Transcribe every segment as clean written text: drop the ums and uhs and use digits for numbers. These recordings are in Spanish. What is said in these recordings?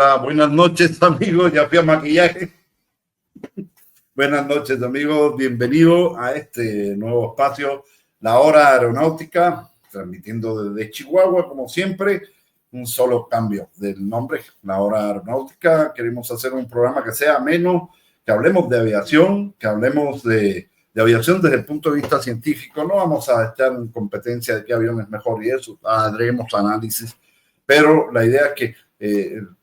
Hola, buenas noches amigos, ya fui a maquillaje. Buenas noches amigos, bienvenido a este nuevo espacio, La Hora Aeronáutica, transmitiendo desde Chihuahua como siempre, un solo cambio del nombre, La Hora Aeronáutica. Queremos hacer un programa que sea ameno, que hablemos de aviación, que hablemos de aviación desde el punto de vista científico. No vamos a estar en competencia de qué avión es mejor y eso, haremos análisis, pero la idea es que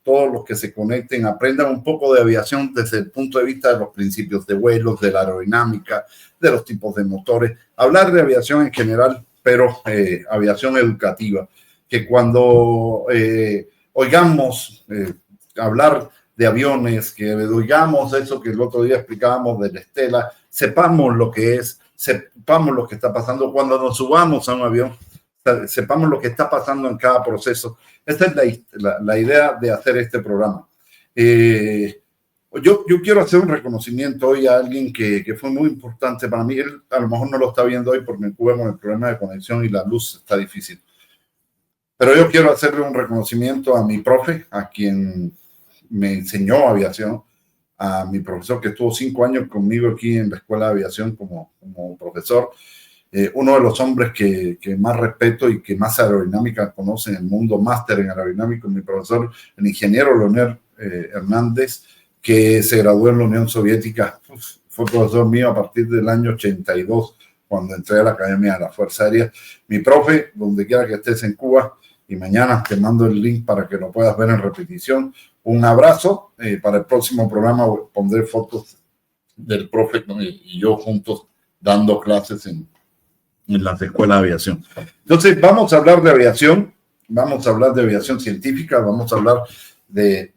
todos los que se conecten aprendan un poco de aviación desde el punto de vista de los principios de vuelos, de la aerodinámica, de los tipos de motores, hablar de aviación en general, pero aviación educativa, que cuando oigamos hablar de aviones, que oigamos eso que el otro día explicábamos de la Estela, sepamos lo que es, sepamos lo que está pasando cuando nos subamos a un avión, sepamos lo que está pasando en cada proceso. Esta es la idea de hacer este programa. Yo quiero hacer un reconocimiento hoy a alguien que fue muy importante para mí. Él a lo mejor no lo está viendo hoy porque en Cuba con el problema de conexión y la luz está difícil. Pero yo quiero hacerle un reconocimiento a mi profe, a quien me enseñó aviación, a mi profesor que estuvo 5 años conmigo aquí en la Escuela de Aviación como profesor. Uno de los hombres que más respeto y que más aerodinámica conoce en el mundo, máster en aerodinámica, mi profesor, el ingeniero Leonel Hernández, que se graduó en la Unión Soviética. Fue profesor mío a partir del año 82, cuando entré a la Academia de la Fuerza Aérea. Mi profe, donde quiera que estés en Cuba, y mañana te mando el link para que lo puedas ver en repetición. Un abrazo. Para el próximo programa pondré fotos del profe y yo juntos dando clases en las escuelas de aviación. Entonces, vamos a hablar de aviación, vamos a hablar de aviación científica, vamos a hablar de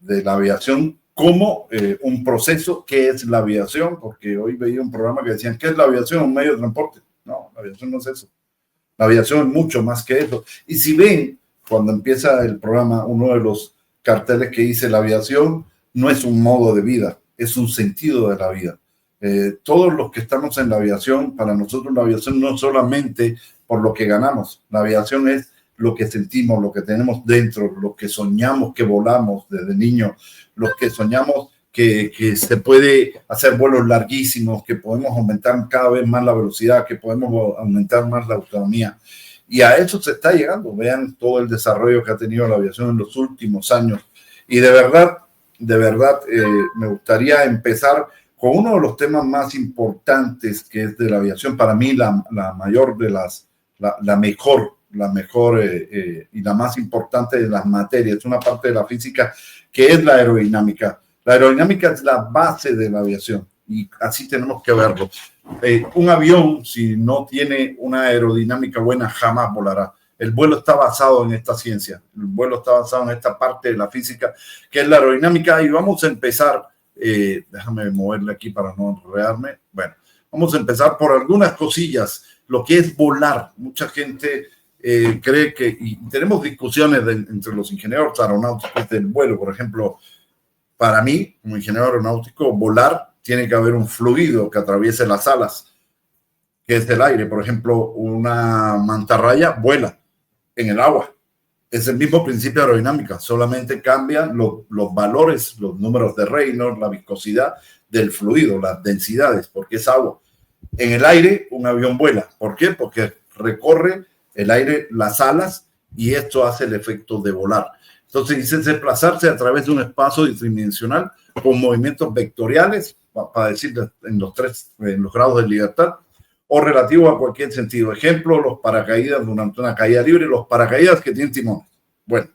la aviación como un proceso. ¿Qué es la aviación? Porque hoy veía un programa que decían, ¿qué es la aviación? Un medio de transporte. No, la aviación no es eso. La aviación es mucho más que eso. Y si ven, cuando empieza el programa, uno de los carteles que dice la aviación no es un modo de vida, es un sentido de la vida. Todos los que estamos en la aviación, para nosotros la aviación no es solamente por lo que ganamos, la aviación es lo que sentimos, lo que tenemos dentro, lo que soñamos que volamos desde niños, los que soñamos que se puede hacer vuelos larguísimos, que podemos aumentar cada vez más la velocidad, que podemos aumentar más la autonomía. Y a eso se está llegando. Vean todo el desarrollo que ha tenido la aviación en los últimos años. Y de verdad, me gustaría empezar con uno de los temas más importantes que es de la aviación. Para mí, la mayor de la mejor y la más importante de las materias, una parte de la física que es la aerodinámica. La aerodinámica es la base de la aviación y así tenemos que verlo. Un avión, si no tiene una aerodinámica buena, jamás volará. El vuelo está basado en esta ciencia, el vuelo está basado en esta parte de la física que es la aerodinámica. Y vamos a empezar, déjame moverle aquí para no enredarme. Bueno, vamos a empezar por algunas cosillas, lo que es volar. Mucha gente cree que, y tenemos discusiones entre los ingenieros aeronáuticos del vuelo, por ejemplo. Para mí, como ingeniero aeronáutico, volar tiene que haber un fluido que atraviese las alas, que es el aire. Por ejemplo, una mantarraya vuela en el agua. Es el mismo principio de aerodinámica, solamente cambian los valores, los números de Reynolds, la viscosidad del fluido, las densidades, porque es agua. En el aire, un avión vuela. ¿Por qué? Porque recorre el aire las alas y esto hace el efecto de volar. Entonces, dice desplazarse a través de un espacio tridimensional con movimientos vectoriales, para decir en los grados de libertad, o relativo a cualquier sentido. Ejemplo, los paracaídas durante una caída libre, los paracaídas que tienen timón. Bueno,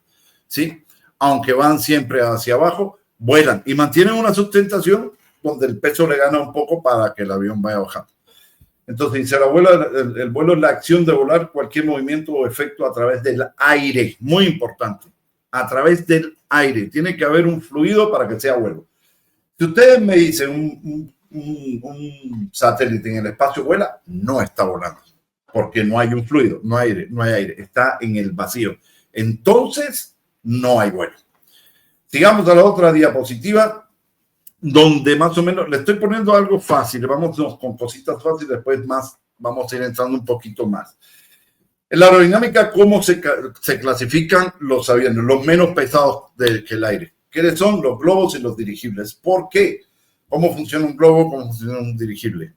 sí, aunque van siempre hacia abajo, vuelan y mantienen una sustentación donde el peso le gana un poco para que el avión vaya bajando. Entonces, dice, el vuelo es la acción de volar, cualquier movimiento o efecto a través del aire. Muy importante. A través del aire. Tiene que haber un fluido para que sea vuelo. Si ustedes me dicen un satélite en el espacio vuela, no está volando, porque no hay un fluido, no hay aire, está en el vacío. Entonces, no hay vuelo. Sigamos a la otra diapositiva, donde más o menos le estoy poniendo algo fácil. Vamos con cositas fáciles, después más vamos a ir entrando un poquito más. En la aerodinámica, ¿cómo se clasifican los aviones? Los menos pesados que el aire. ¿Qué son? Los globos y los dirigibles. ¿Por qué? ¿Cómo funciona un globo? ¿Cómo funciona un dirigible?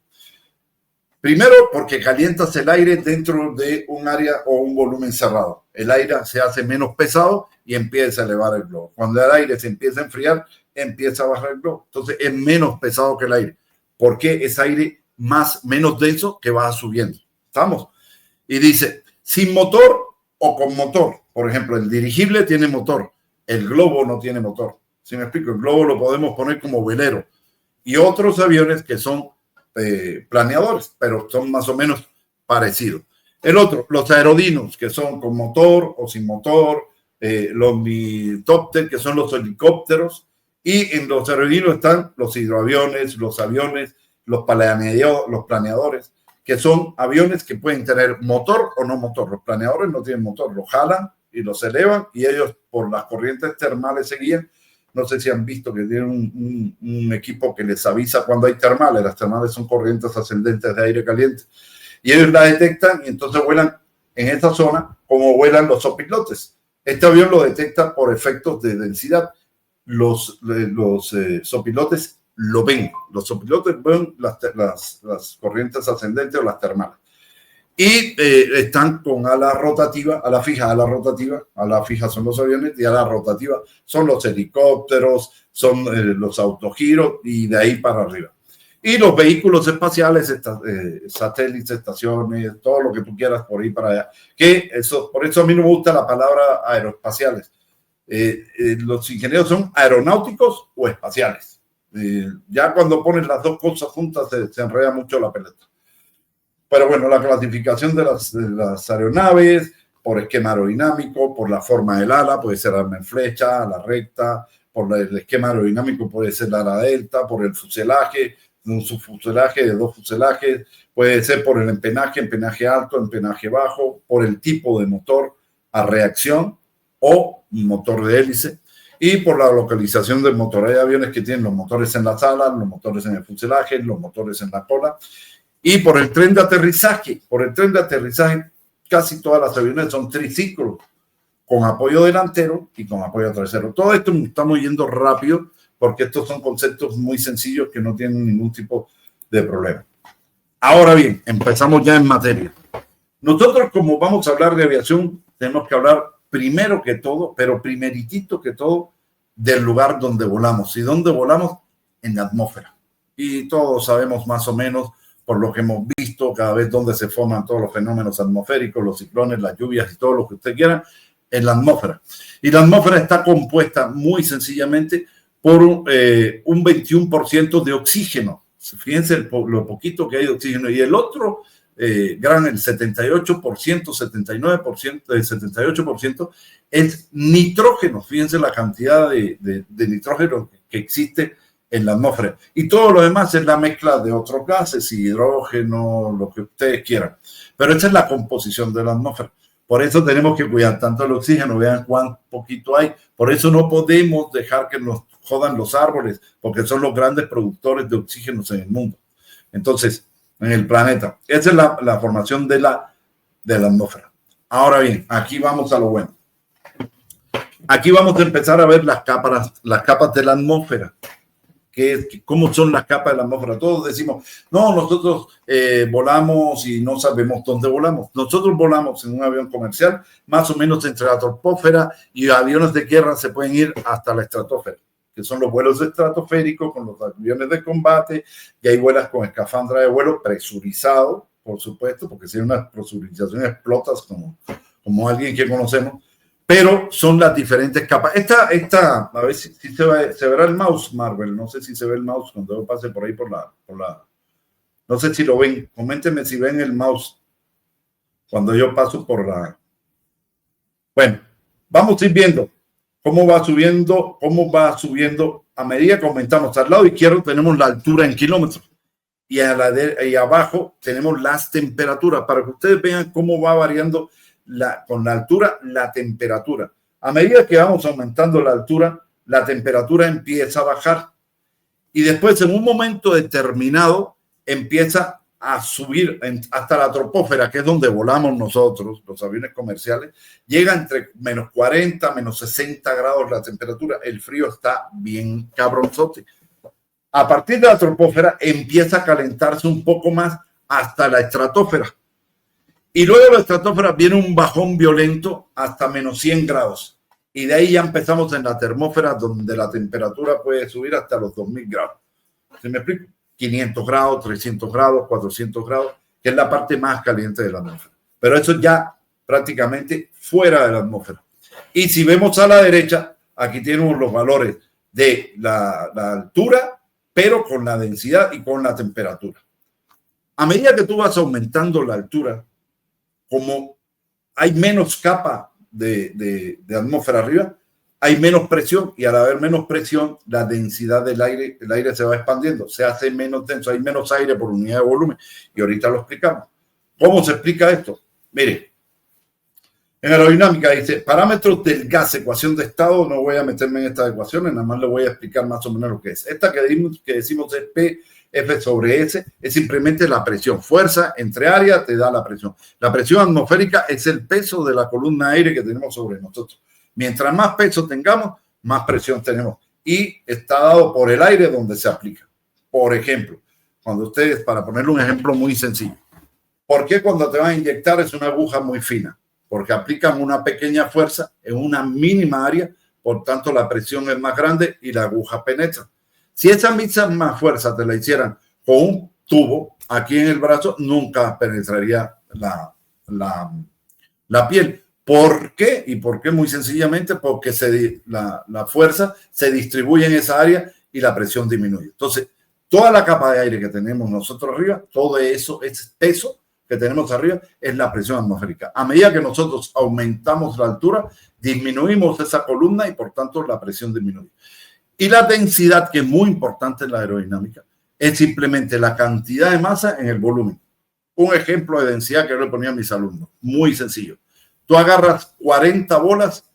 Primero, porque calientas el aire dentro de un área o un volumen cerrado. El aire se hace menos pesado y empieza a elevar el globo. Cuando el aire se empieza a enfriar, empieza a bajar el globo. Entonces es menos pesado que el aire. ¿Por qué? Es aire menos denso que va subiendo. ¿Estamos? Y dice, sin motor o con motor. Por ejemplo, el dirigible tiene motor. El globo no tiene motor. ¿Sí me explico? El globo lo podemos poner como velero. Y otros aviones que son planeadores, pero son más o menos parecidos. El otro, los aerodinos, que son con motor o sin motor, los mitópteros, que son los helicópteros, y en los aerodinos están los hidroaviones, los aviones, los planeadores, que son aviones que pueden tener motor o no motor. Los planeadores no tienen motor, los jalan y los elevan, y ellos por las corrientes termales se guían. No sé si han visto que tienen un equipo que les avisa cuando hay termales. Las termales son corrientes ascendentes de aire caliente. Y ellos la detectan y entonces vuelan en esta zona como vuelan los sopilotes. Este avión lo detecta por efectos de densidad. Los sopilotes lo ven. Los sopilotes ven las corrientes ascendentes o las termales. Y están con ala rotativa, ala fija son los aviones y ala rotativa son los helicópteros, son los autogiros y de ahí para arriba. Y los vehículos espaciales, satélites, estaciones, todo lo que tú quieras por ahí para allá. Por eso a mí no me gusta la palabra aeroespaciales. Los ingenieros son aeronáuticos o espaciales. Ya cuando ponen las dos cosas juntas se enreda mucho la pelota. Pero bueno, la clasificación de las aeronaves, por esquema aerodinámico, por la forma del ala, puede ser arma en flecha, ala recta, por el esquema aerodinámico puede ser la ala delta, por el fuselaje, un subfuselaje de 2 fuselajes, puede ser por el empenaje alto, empenaje bajo, por el tipo de motor a reacción o motor de hélice, y por la localización del motor. Hay aviones que tienen los motores en las alas, los motores en el fuselaje, los motores en la cola. Y por el tren de aterrizaje. Casi todas las aviones son triciclos, con apoyo delantero y con apoyo trasero. Todo esto estamos yendo rápido porque estos son conceptos muy sencillos que no tienen ningún tipo de problema. Ahora bien, empezamos ya en materia. Nosotros, como vamos a hablar de aviación, tenemos que hablar primero que todo, pero primeritito que todo, del lugar donde volamos. ¿Y dónde volamos? En la atmósfera. Y todos sabemos más o menos, por lo que hemos visto cada vez donde se forman todos los fenómenos atmosféricos, los ciclones, las lluvias y todo lo que usted quiera, en la atmósfera. Y la atmósfera está compuesta muy sencillamente por un 21% de oxígeno. Fíjense lo poquito que hay de oxígeno. Y el otro el 78%, 79%, 78% es nitrógeno. Fíjense la cantidad de nitrógeno que existe en la atmósfera. Y todo lo demás es la mezcla de otros gases, hidrógeno, lo que ustedes quieran. Pero esa es la composición de la atmósfera. Por eso tenemos que cuidar tanto el oxígeno. Vean cuán poquito hay. Por eso no podemos dejar que nos jodan los árboles, porque son los grandes productores de oxígeno en el mundo. Entonces, en el planeta. Esa es la formación de la atmósfera. Ahora bien, aquí vamos a lo bueno. Aquí vamos a empezar a ver las capas de la atmósfera. ¿Cómo son las capas de la atmósfera? Todos decimos, no, nosotros volamos y no sabemos dónde volamos. Nosotros volamos en un avión comercial, más o menos entre la troposfera, y aviones de guerra se pueden ir hasta la estratosfera, que son los vuelos estratosféricos con los aviones de combate, y hay vuelas con escafandra de vuelo presurizado, por supuesto, porque si hay una presurización explotas como alguien que conocemos. Pero son las diferentes capas. Esta a ver si se verá el mouse, Marvel. No sé si se ve el mouse cuando yo pase por ahí por la. No sé si lo ven. Coméntenme si ven el mouse cuando yo paso por la. Bueno, vamos a ir viendo cómo va subiendo a medida que aumentamos. Al lado izquierdo tenemos la altura en kilómetros y abajo tenemos las temperaturas para que ustedes vean cómo va variando con la altura, la temperatura. A medida que vamos aumentando la altura, la temperatura empieza a bajar y después en un momento determinado empieza a subir hasta la troposfera, que es donde volamos nosotros, los aviones comerciales, llega entre menos 40, menos 60 grados la temperatura. El frío está bien cabronzote. A partir de la troposfera empieza a calentarse un poco más hasta la estratosfera. Y luego de la estratosfera viene un bajón violento hasta menos 100 grados. Y de ahí ya empezamos en la termósfera, donde la temperatura puede subir hasta los 2000 grados. ¿Se me explica? 500 grados, 300 grados, 400 grados, que es la parte más caliente de la atmósfera. Pero eso ya prácticamente fuera de la atmósfera. Y si vemos a la derecha, aquí tenemos los valores de la altura, pero con la densidad y con la temperatura. A medida que tú vas aumentando la altura, como hay menos capa de atmósfera arriba, hay menos presión, y al haber menos presión, la densidad del aire, el aire se va expandiendo, se hace menos denso, hay menos aire por unidad de volumen, y ahorita lo explicamos. ¿Cómo se explica esto? Mire, en aerodinámica dice, parámetros del gas, ecuación de estado. No voy a meterme en estas ecuaciones, nada más le voy a explicar más o menos lo que es. Esta que decimos es P, F sobre S, es simplemente la presión. Fuerza entre área te da la presión. La presión atmosférica es el peso de la columna de aire que tenemos sobre nosotros. Mientras más peso tengamos, más presión tenemos. Y está dado por el aire donde se aplica. Por ejemplo, cuando ustedes, para ponerle un ejemplo muy sencillo, ¿por qué cuando te van a inyectar es una aguja muy fina? Porque aplican una pequeña fuerza en una mínima área, por tanto la presión es más grande y la aguja penetra. Si esa misma fuerza te la hicieran con un tubo aquí en el brazo, nunca penetraría la piel. ¿Por qué? ¿Y por qué? Muy sencillamente porque la fuerza se distribuye en esa área y la presión disminuye. Entonces, toda la capa de aire que tenemos nosotros arriba, todo eso, ese peso que tenemos arriba, es la presión atmosférica. A medida que nosotros aumentamos la altura, disminuimos esa columna y por tanto la presión disminuye. Y la densidad, que es muy importante en la aerodinámica, es simplemente la cantidad de masa en el volumen. Un ejemplo de densidad que yo le ponía a mis alumnos, muy sencillo. Tú agarras 40 bolas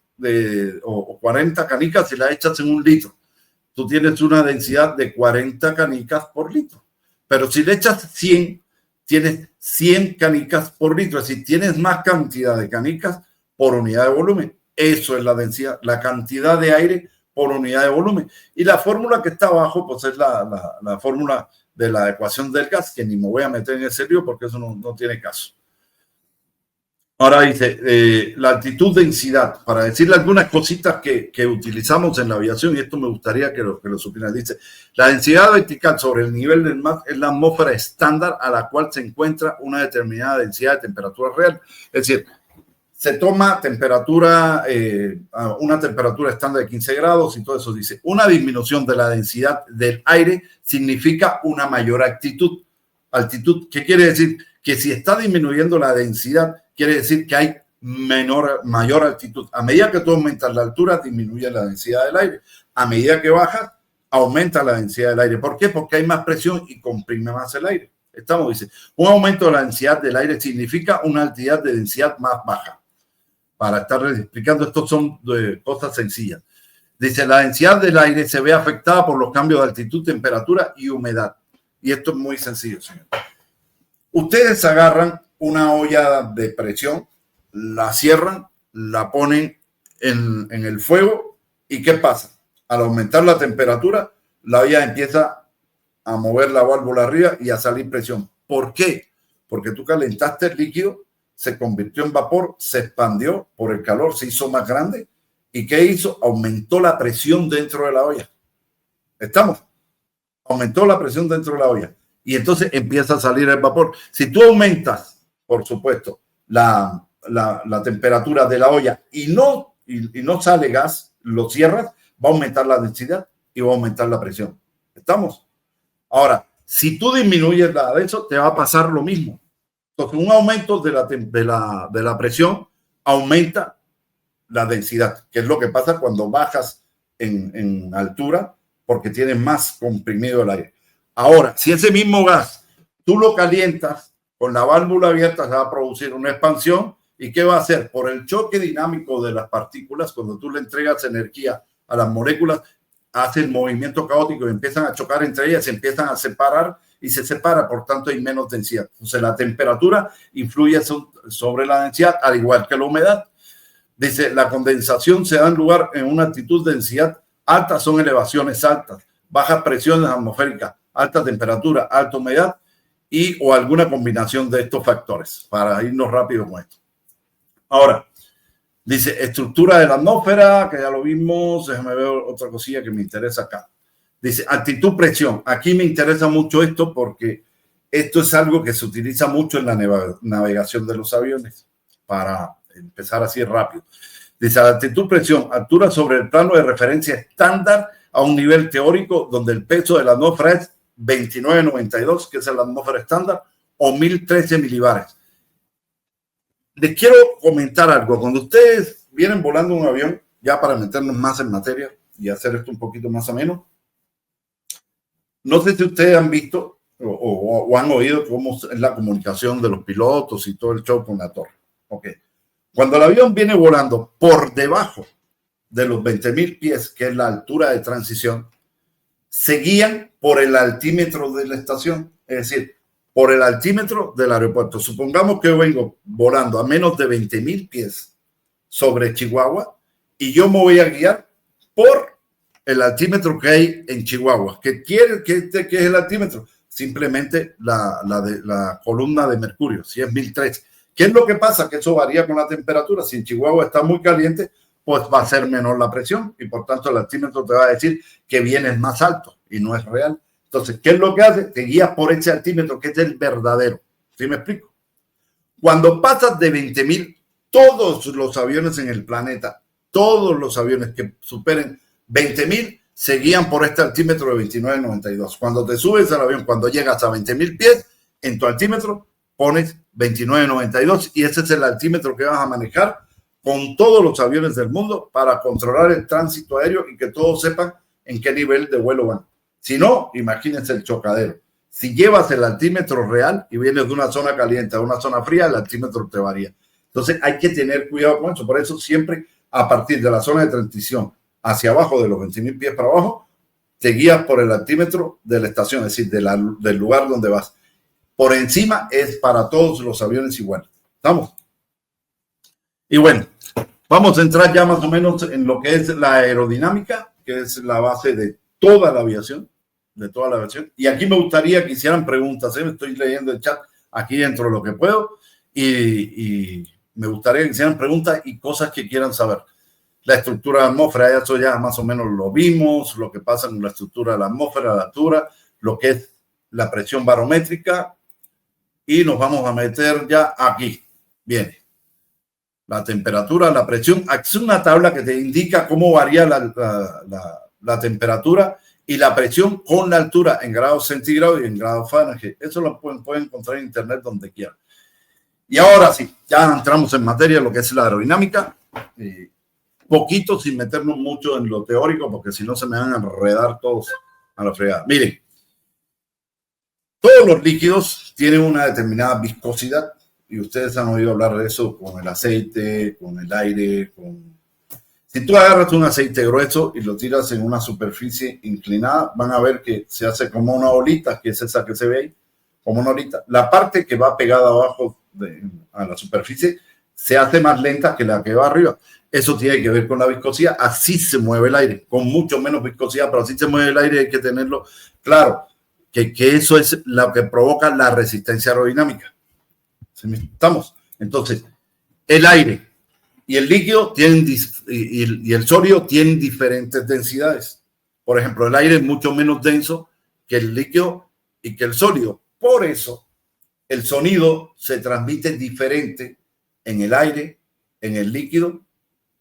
o 40 canicas y las echas en un litro. Tú tienes una densidad de 40 canicas por litro. Pero si le echas 100, tienes 100 canicas por litro. Es decir, tienes más cantidad de canicas por unidad de volumen. Eso es la densidad, la cantidad de aire por unidad de volumen. Y la fórmula que está abajo, pues es la fórmula de la ecuación del gas, que ni me voy a meter en ese lío porque eso no tiene caso. Ahora dice, la altitud-densidad, para decirle algunas cositas que utilizamos en la aviación, y esto me gustaría que lo supieran. Dice, la densidad vertical sobre el nivel del mar es la atmósfera estándar a la cual se encuentra una determinada densidad de temperatura real. Es decir, se toma temperatura, una temperatura estándar de 15 grados y todo eso. Dice, una disminución de la densidad del aire significa una mayor altitud. Altitud, ¿qué quiere decir? Que si está disminuyendo la densidad, quiere decir que hay mayor altitud. A medida que tú aumentas la altura, disminuye la densidad del aire. A medida que bajas, aumenta la densidad del aire. ¿Por qué? Porque hay más presión y comprime más el aire. Dice, un aumento de la densidad del aire significa una altitud de densidad más baja. Para estar explicando, esto son cosas sencillas. Dice, la densidad del aire se ve afectada por los cambios de altitud, temperatura y humedad. Y esto es muy sencillo, señor. Ustedes agarran una olla de presión, la cierran, la ponen en el fuego, ¿y qué pasa? Al aumentar la temperatura, la olla empieza a mover la válvula arriba y a salir presión. ¿Por qué? Porque tú calentaste el líquido, se convirtió en vapor, se expandió por el calor, se hizo más grande. ¿Y qué hizo? Aumentó la presión dentro de la olla. ¿Estamos? Aumentó la presión dentro de la olla. Y entonces empieza a salir el vapor. Si tú aumentas, por supuesto, la temperatura de la olla y no sale gas, lo cierras, va a aumentar la densidad y va a aumentar la presión. ¿Estamos? Ahora, si tú disminuyes de eso, te va a pasar lo mismo. Entonces, un aumento de la presión aumenta la densidad, que es lo que pasa cuando bajas en altura porque tienes más comprimido el aire. Ahora, si ese mismo gas tú lo calientas con la válvula abierta, se va a producir una expansión. ¿Y qué va a hacer? Por el choque dinámico de las partículas, cuando tú le entregas energía a las moléculas, hace el movimiento caótico y empiezan a chocar entre ellas, se empiezan a separar y se separa, por tanto hay menos densidad. Entonces la temperatura influye sobre la densidad, al igual que la humedad. Dice, la condensación se da en lugar en una altitud de densidad alta, son elevaciones altas, bajas presiones atmosféricas, alta temperatura, alta humedad y o alguna combinación de estos factores, para irnos rápido con esto. Ahora, dice, estructura de la atmósfera, que ya lo vimos, déjame ver otra cosilla que me interesa acá. Dice, altitud, presión. Aquí me interesa mucho esto porque esto es algo que se utiliza mucho en la navegación de los aviones, para empezar así rápido. Dice, altitud, presión, altura sobre el plano de referencia estándar a un nivel teórico donde el peso de la atmósfera es 2992, que es la atmósfera estándar, o 1013 milibares. Les quiero comentar algo. Cuando ustedes vienen volando un avión, ya para meternos más en materia y hacer esto un poquito más ameno, no sé si ustedes han visto o han oído cómo es la comunicación de los pilotos y todo el show con la torre. Okay. Cuando el avión viene volando por debajo de los 20,000 pies, que es la altura de transición, se guían por el altímetro de la estación, es decir, por el altímetro del aeropuerto. Supongamos que yo vengo volando a menos de 20,000 pies sobre Chihuahua y yo me voy a guiar por el altímetro que hay en Chihuahua. ¿Qué es el altímetro? Simplemente la columna de mercurio, si es 1003. ¿Qué es lo que pasa? Que eso varía con la temperatura. Si en Chihuahua está muy caliente, pues va a ser menor la presión y por tanto el altímetro te va a decir que vienes más alto y no es real. Entonces, ¿qué es lo que hace? Te guías por ese altímetro que es el verdadero. ¿Sí me explico? Cuando pasas de 20,000, todos los aviones en el planeta, todos los aviones que superen 20,000 se guían por este altímetro de 2992. Cuando te subes al avión, cuando llegas a 20,000 pies, en tu altímetro pones 2992 y ese es el altímetro que vas a manejar con todos los aviones del mundo para controlar el tránsito aéreo y que todos sepan en qué nivel de vuelo van. Si no, imagínense el chocadero. Si llevas el altímetro real y vienes de una zona caliente a una zona fría, el altímetro te varía. Entonces hay que tener cuidado con eso. Por eso siempre a partir de la zona de transición hacia abajo, de los 20,000 pies para abajo, te guías por el altímetro de la estación, es decir, del lugar donde vas. Por encima es para todos los aviones igual. ¿Estamos? Y bueno, vamos a entrar ya más o menos en lo que es la aerodinámica, que es la base de toda la aviación, Y aquí me gustaría que hicieran preguntas, ¿eh? Estoy leyendo el chat aquí dentro de lo que puedo y me gustaría que hicieran preguntas y cosas que quieran saber. La estructura de la atmósfera, eso ya más o menos lo vimos, lo que pasa con la estructura de la atmósfera, la altura, lo que es la presión barométrica y nos vamos a meter ya aquí. Viene la temperatura, la presión. Aquí es una tabla que te indica cómo varía la temperatura y la presión con la altura en grados centígrados y en grados Fahrenheit. Eso lo pueden encontrar en internet donde quieran. Y ahora sí, ya entramos en materia, lo que es la aerodinámica. Poquito, sin meternos mucho en lo teórico, porque si no se me van a enredar todos a la fregada. Miren, todos los líquidos tienen una determinada viscosidad y ustedes han oído hablar de eso con el aceite, con el aire, Si tú agarras un aceite grueso y lo tiras en una superficie inclinada, van a ver que se hace como una olita, que es esa que se ve ahí, como una olita. La parte que va pegada abajo a la superficie se hace más lenta que la que va arriba. Eso tiene que ver con la viscosidad. Así se mueve el aire, con mucho menos viscosidad, pero así se mueve el aire, hay que tenerlo claro, que eso es lo que provoca la resistencia aerodinámica. ¿Estamos? Entonces, el aire y el líquido y el sólido tienen diferentes densidades. Por ejemplo, el aire es mucho menos denso que el líquido y que el sólido. Por eso, el sonido se transmite diferente en el aire, en el líquido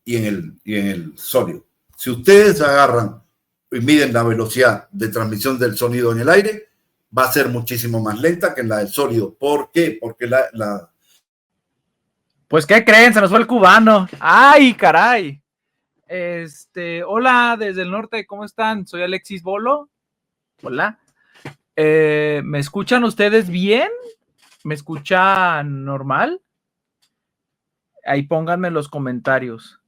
y en el sólido. Si ustedes agarran y miden la velocidad de transmisión del sonido en el aire, va a ser muchísimo más lenta que en la del sólido. ¿Por qué? Porque Pues, ¿qué creen? Se nos fue el cubano. ¡Ay, caray! Hola, desde el norte, ¿cómo están? Soy Alexis Bolo. Hola. ¿Me escuchan ustedes bien? ¿Me escuchan normal? Ahí pónganme en los comentarios.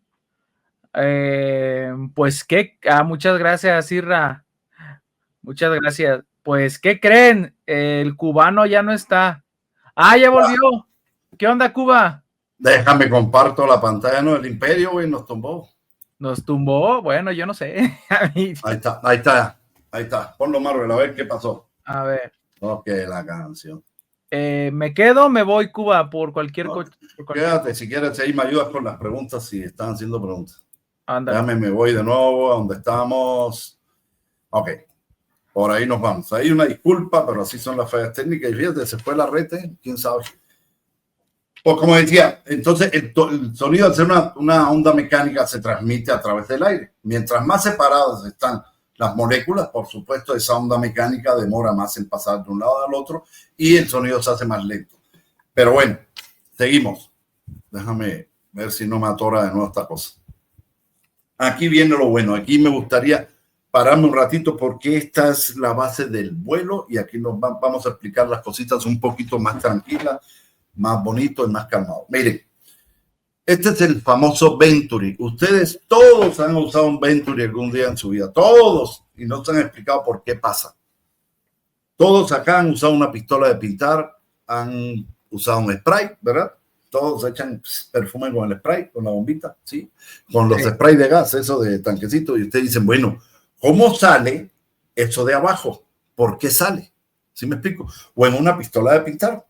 Pues, ¿qué? Muchas gracias, Irra. Muchas gracias. Pues, ¿qué creen? El cubano ya no está. Ah, ya volvió. ¿Qué onda, Cuba? Déjame comparto la pantalla, ¿no? El Imperio, güey, nos tumbó. Nos tumbó. Bueno, yo no sé. Ahí está, ahí está, ahí está. Ponlo, Marvel, a ver qué pasó. A ver. Ok, la canción. Me quedo, me voy, Cuba, por cualquier cosa. Quédate, si quieres, ahí me ayudas con las preguntas, si están haciendo preguntas. Ándale. Déjame, me voy de nuevo a donde estábamos. Ok, por ahí nos vamos. Hay una disculpa, pero así son las fallas técnicas. Y fíjate, se fue la red, quién sabe. Pues como decía, entonces el sonido, al ser una onda mecánica, se transmite a través del aire. Mientras más separadas están las moléculas, por supuesto, esa onda mecánica demora más en pasar de un lado al otro y el sonido se hace más lento. Pero bueno, seguimos. Déjame ver si no me atora de nuevo esta cosa. Aquí viene lo bueno. Aquí me gustaría pararme un ratito porque esta es la base del vuelo y aquí nos vamos a explicar las cositas un poquito más tranquilas, más bonito y más calmado. Miren, este es el famoso Venturi. Ustedes todos han usado un Venturi algún día en su vida, todos, y no se han explicado por qué pasa. Todos acá han usado una pistola de pintar, han usado un spray, ¿verdad? Todos echan perfume con el spray, con la bombita, ¿sí? Con los sprays de gas, eso de tanquecito, y ustedes dicen, bueno, ¿cómo sale eso de abajo? ¿Por qué sale? ¿Sí me explico? O en una pistola de pintar,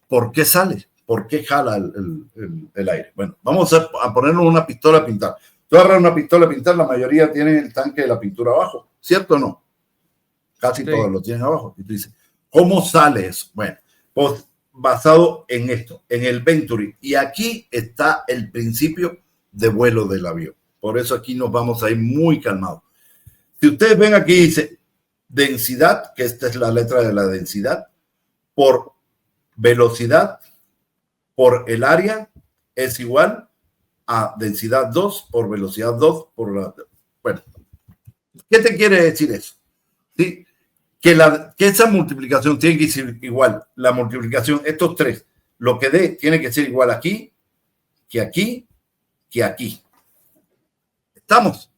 ¿por qué sale? ¿Por qué jala el aire? Bueno, vamos a ponernos una pistola a pintar. Tú agarras una pistola a pintar, la mayoría tienen el tanque de la pintura abajo, ¿cierto o no? Casi sí. Todos lo tienen abajo. Y tú dices, ¿cómo sale eso? Bueno, pues basado en esto, en el Venturi. Y aquí está el principio de vuelo del avión. Por eso aquí nos vamos a ir muy calmados. Si ustedes ven aquí dice densidad, que esta es la letra de la densidad, por velocidad por el área es igual a densidad 2 por velocidad 2 por la... Bueno, ¿qué te quiere decir eso? ¿Sí? Que esa multiplicación tiene que ser igual, la multiplicación, estos tres, lo que dé tiene que ser igual aquí, que aquí, que aquí. ¿Estamos?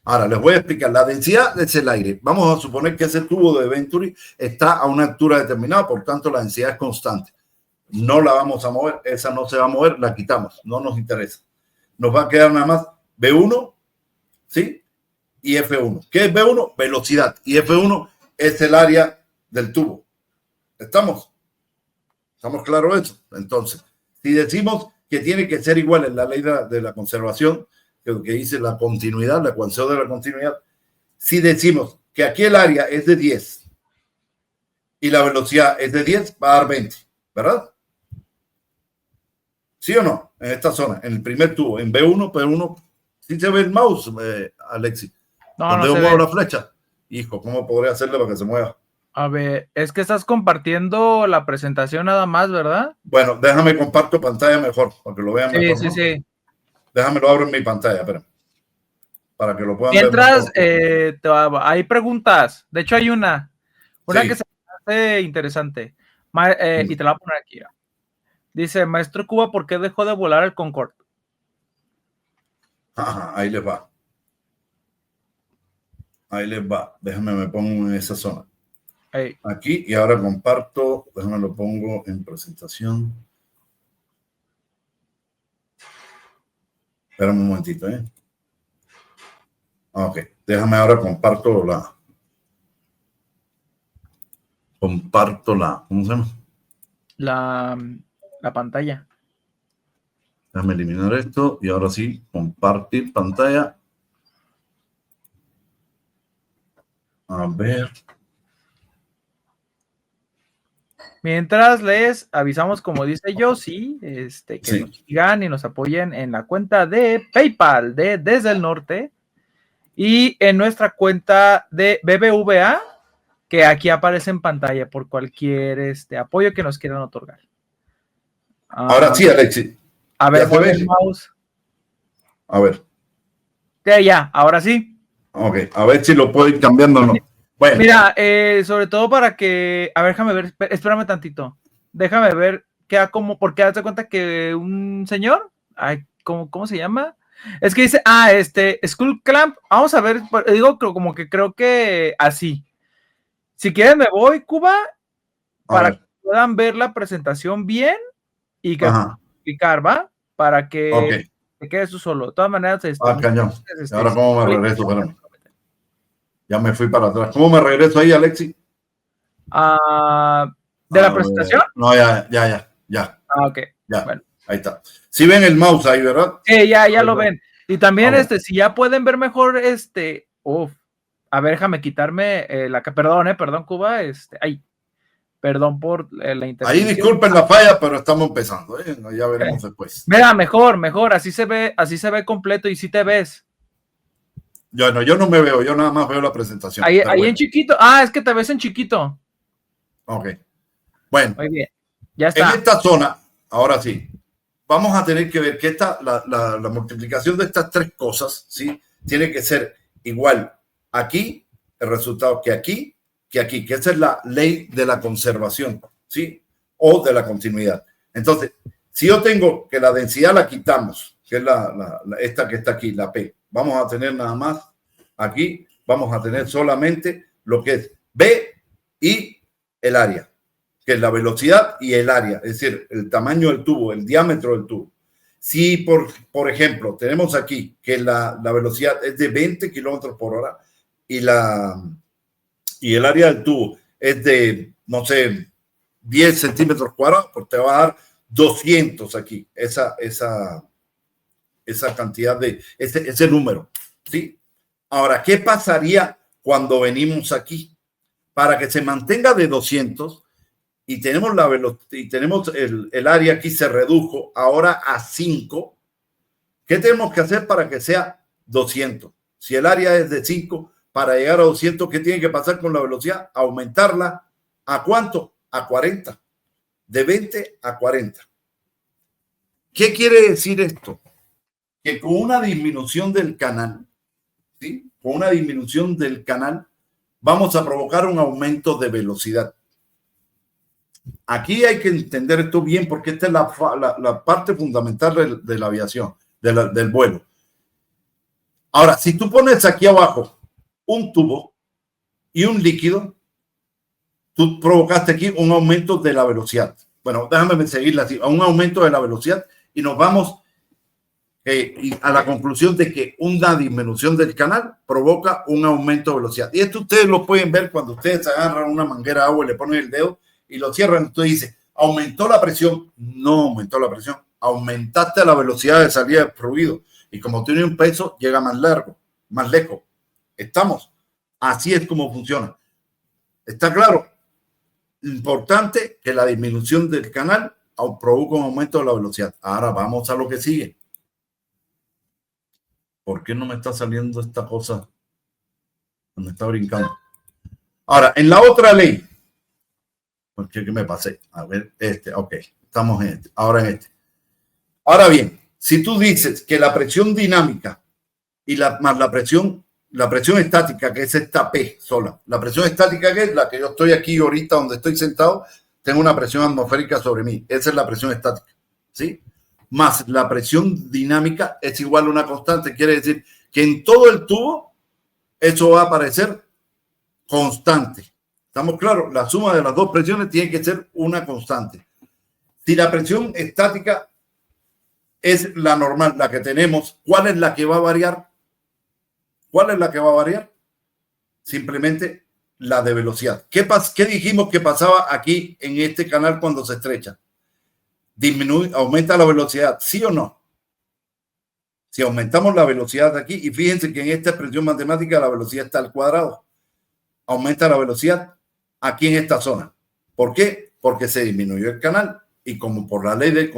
Ahora, les voy a explicar. La densidad es el aire. Vamos a suponer que ese tubo de Venturi está a una altura determinada, por tanto, la densidad es constante. No la vamos a mover, esa no se va a mover, la quitamos, no nos interesa. Nos va a quedar nada más B1, ¿sí? Y F1. ¿Qué es B1? Velocidad. Y F1 es el área del tubo. ¿Estamos? ¿Estamos claros de eso? Entonces, si decimos que tiene que ser igual en la ley de la conservación, que dice la continuidad, la ecuación de la continuidad, si decimos que aquí el área es de 10 y la velocidad es de 10, va a dar 20, ¿verdad? ¿Sí o no? En esta zona, en el primer tubo, en B1, P1, ¿sí se ve el mouse, Alexis? No, ¿Dónde no muevo la flecha? Hijo, ¿cómo podría hacerle para que se mueva? A ver, es que estás compartiendo la presentación nada más, ¿verdad? Bueno, déjame comparto pantalla mejor, para que lo vean mejor. Sí, ¿no? sí. Déjame lo abro en mi pantalla, espera. Para que lo puedan Mientras, ver mejor. hay preguntas. De hecho, hay una sí. que se me hace interesante. Y te la voy a poner aquí. Dice, Maestro Cuba, ¿por qué dejó de volar el Concorde? Ajá, ahí les va. Ahí les va. Déjame me pongo en esa zona. Hey. Aquí y ahora comparto. Déjame lo pongo en presentación. Espera un momentito, ¿eh? Ok, déjame ahora comparto la. ¿Cómo se llama? La pantalla. Déjame eliminar esto y ahora sí, compartir pantalla. A ver. Mientras les avisamos, como dice Yossi, que sí. nos sigan y nos apoyen en la cuenta de PayPal de Desde el Norte y en nuestra cuenta de BBVA, que aquí aparece en pantalla por cualquier apoyo que nos quieran otorgar. Ahora sí, Alexis. A ver, mueve el mouse. A ver. Ya, ahora sí. Ok, a ver si lo puedo ir cambiando o no. Bueno. Mira, sobre todo para que, a ver, déjame ver, espérame tantito. Déjame ver porque haz de cuenta que un señor, ay, ¿cómo se llama? Es que dice, Skull Clamp, vamos a ver, digo como que creo que así. Si quieren me voy, Cuba, para ver. que puedan ver la presentación bien y que Ajá. explicar, ¿va? Para que Ok. te quedes tú solo. De todas maneras, Cañón. este, Ahora, ¿cómo me regreso? Espérame. Ya me fui para atrás. ¿Cómo me regreso ahí, Alexi? ¿De la presentación? No, ya. Ok. Ya, Bueno. ahí está. Si ven el mouse ahí, ¿verdad? Sí, ya lo ven. Y también, Bueno. si ya pueden ver mejor, a ver, déjame quitarme perdón, Cuba, perdón por la intervención. Ahí disculpen la falla, pero estamos empezando, ¿eh? Ya veremos después. Mira, mejor, así se ve completo y sí te ves. Yo no me veo, yo nada más veo la presentación. Ahí en chiquito. Es que te ves en chiquito. Ok. Bueno. Muy bien. Ya está. En esta zona, ahora sí, vamos a tener que ver que la multiplicación de estas tres cosas, ¿sí? Tiene que ser igual aquí, el resultado que aquí, que esa es la ley de la conservación, ¿sí? O de la continuidad. Entonces, si yo tengo que la densidad la quitamos, que es esta que está aquí, la P, vamos a tener nada más aquí, vamos a tener solamente lo que es B y el área, que es la velocidad y el área, es decir, el tamaño del tubo, el diámetro del tubo. Si, por ejemplo, tenemos aquí que la velocidad es de 20 kilómetros por hora y el área del tubo es de, no sé, 10 centímetros cuadrados, pues te va a dar 200 aquí, esa cantidad ese número, ¿sí? Ahora, ¿qué pasaría cuando venimos aquí? Para que se mantenga de 200 y tenemos la velocidad y tenemos el área aquí se redujo ahora a 5, ¿qué tenemos que hacer para que sea 200? Si el área es de 5, para llegar a 200, ¿qué tiene que pasar con la velocidad? Aumentarla ¿a cuánto? A 40. De 20 a 40. ¿Qué quiere decir esto? Que con una disminución del canal, ¿sí? Con una disminución del canal, vamos a provocar un aumento de velocidad. Aquí hay que entender esto bien porque esta es la parte fundamental de la aviación, del vuelo. Ahora, si tú pones aquí abajo un tubo y un líquido, tú provocaste aquí un aumento de la velocidad. Bueno, déjame seguirla así, un aumento de la velocidad y nos vamos a la conclusión de que una disminución del canal provoca un aumento de velocidad. Y esto ustedes lo pueden ver cuando ustedes agarran una manguera de agua y le ponen el dedo y lo cierran. Usted dice, ¿aumentó la presión? No aumentó la presión. Aumentaste la velocidad de salida del fluido. Y como tiene un peso, llega más largo, más lejos. ¿Estamos? Así es como funciona. ¿Está claro? Importante que la disminución del canal provoca un aumento de la velocidad. Ahora vamos a lo que sigue. ¿Por qué no me está saliendo esta cosa? Me está brincando. Ahora, en la otra ley, ¿por qué me pasé? A ver, ok, estamos en este, ahora en este. Ahora bien, si tú dices que la presión dinámica y más la presión estática, que es esta P sola, la presión estática que es la que yo estoy aquí ahorita donde estoy sentado, tengo una presión atmosférica sobre mí, esa es la presión estática, ¿sí? Más la presión dinámica es igual a una constante, quiere decir que en todo el tubo eso va a aparecer constante. ¿Estamos claros? La suma de las dos presiones tiene que ser una constante. Si la presión estática es la normal, la que tenemos, ¿cuál es la que va a variar? ¿Cuál es la que va a variar? Simplemente la de velocidad. ¿Qué dijimos que pasaba aquí en este canal cuando se estrecha? Disminuye, aumenta la velocidad, ¿sí o no? Si aumentamos la velocidad aquí, y fíjense que en esta expresión matemática la velocidad está al cuadrado, aumenta la velocidad aquí en esta zona. ¿Por qué? Porque se disminuyó el canal y como por la ley de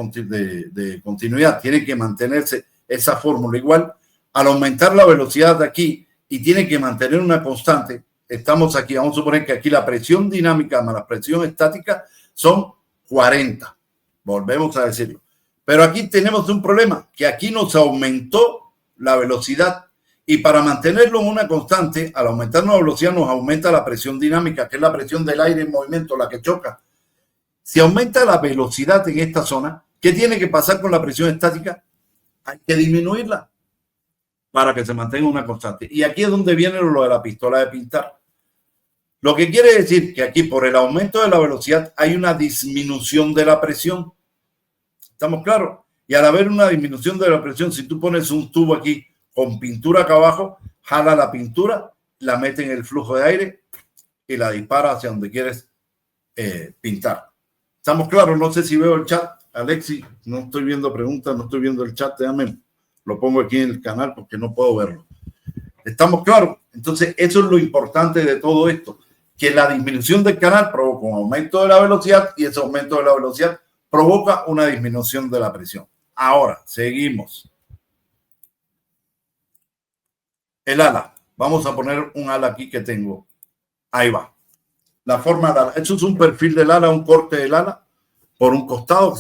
continuidad tiene que mantenerse esa fórmula igual, al aumentar la velocidad de aquí y tiene que mantener una constante, estamos aquí, vamos a suponer que aquí la presión dinámica más la presión estática son 40. Volvemos a decirlo. Pero aquí tenemos un problema, que aquí nos aumentó la velocidad y para mantenerlo en una constante, al aumentar la velocidad nos aumenta la presión dinámica, que es la presión del aire en movimiento, la que choca. Si aumenta la velocidad en esta zona, ¿qué tiene que pasar con la presión estática? Hay que disminuirla para que se mantenga una constante. Y aquí es donde viene lo de la pistola de pintar. Lo que quiere decir que aquí por el aumento de la velocidad hay una disminución de la presión. ¿Estamos claros? Y al haber una disminución de la presión, si tú pones un tubo aquí con pintura acá abajo, jala la pintura, la mete en el flujo de aire y la dispara hacia donde quieres pintar. ¿Estamos claros? No sé si veo el chat. Alexi, no estoy viendo preguntas, no estoy viendo el chat. Déjame, lo pongo aquí en el canal porque no puedo verlo. ¿Estamos claros? Entonces, eso es lo importante de todo esto, que la disminución del canal provoca un aumento de la velocidad y ese aumento de la velocidad provoca una disminución de la presión. Ahora, seguimos. El ala. Vamos a poner un ala aquí que tengo. Ahí va. La forma del ala. Eso es un perfil del ala, un corte del ala por un costado,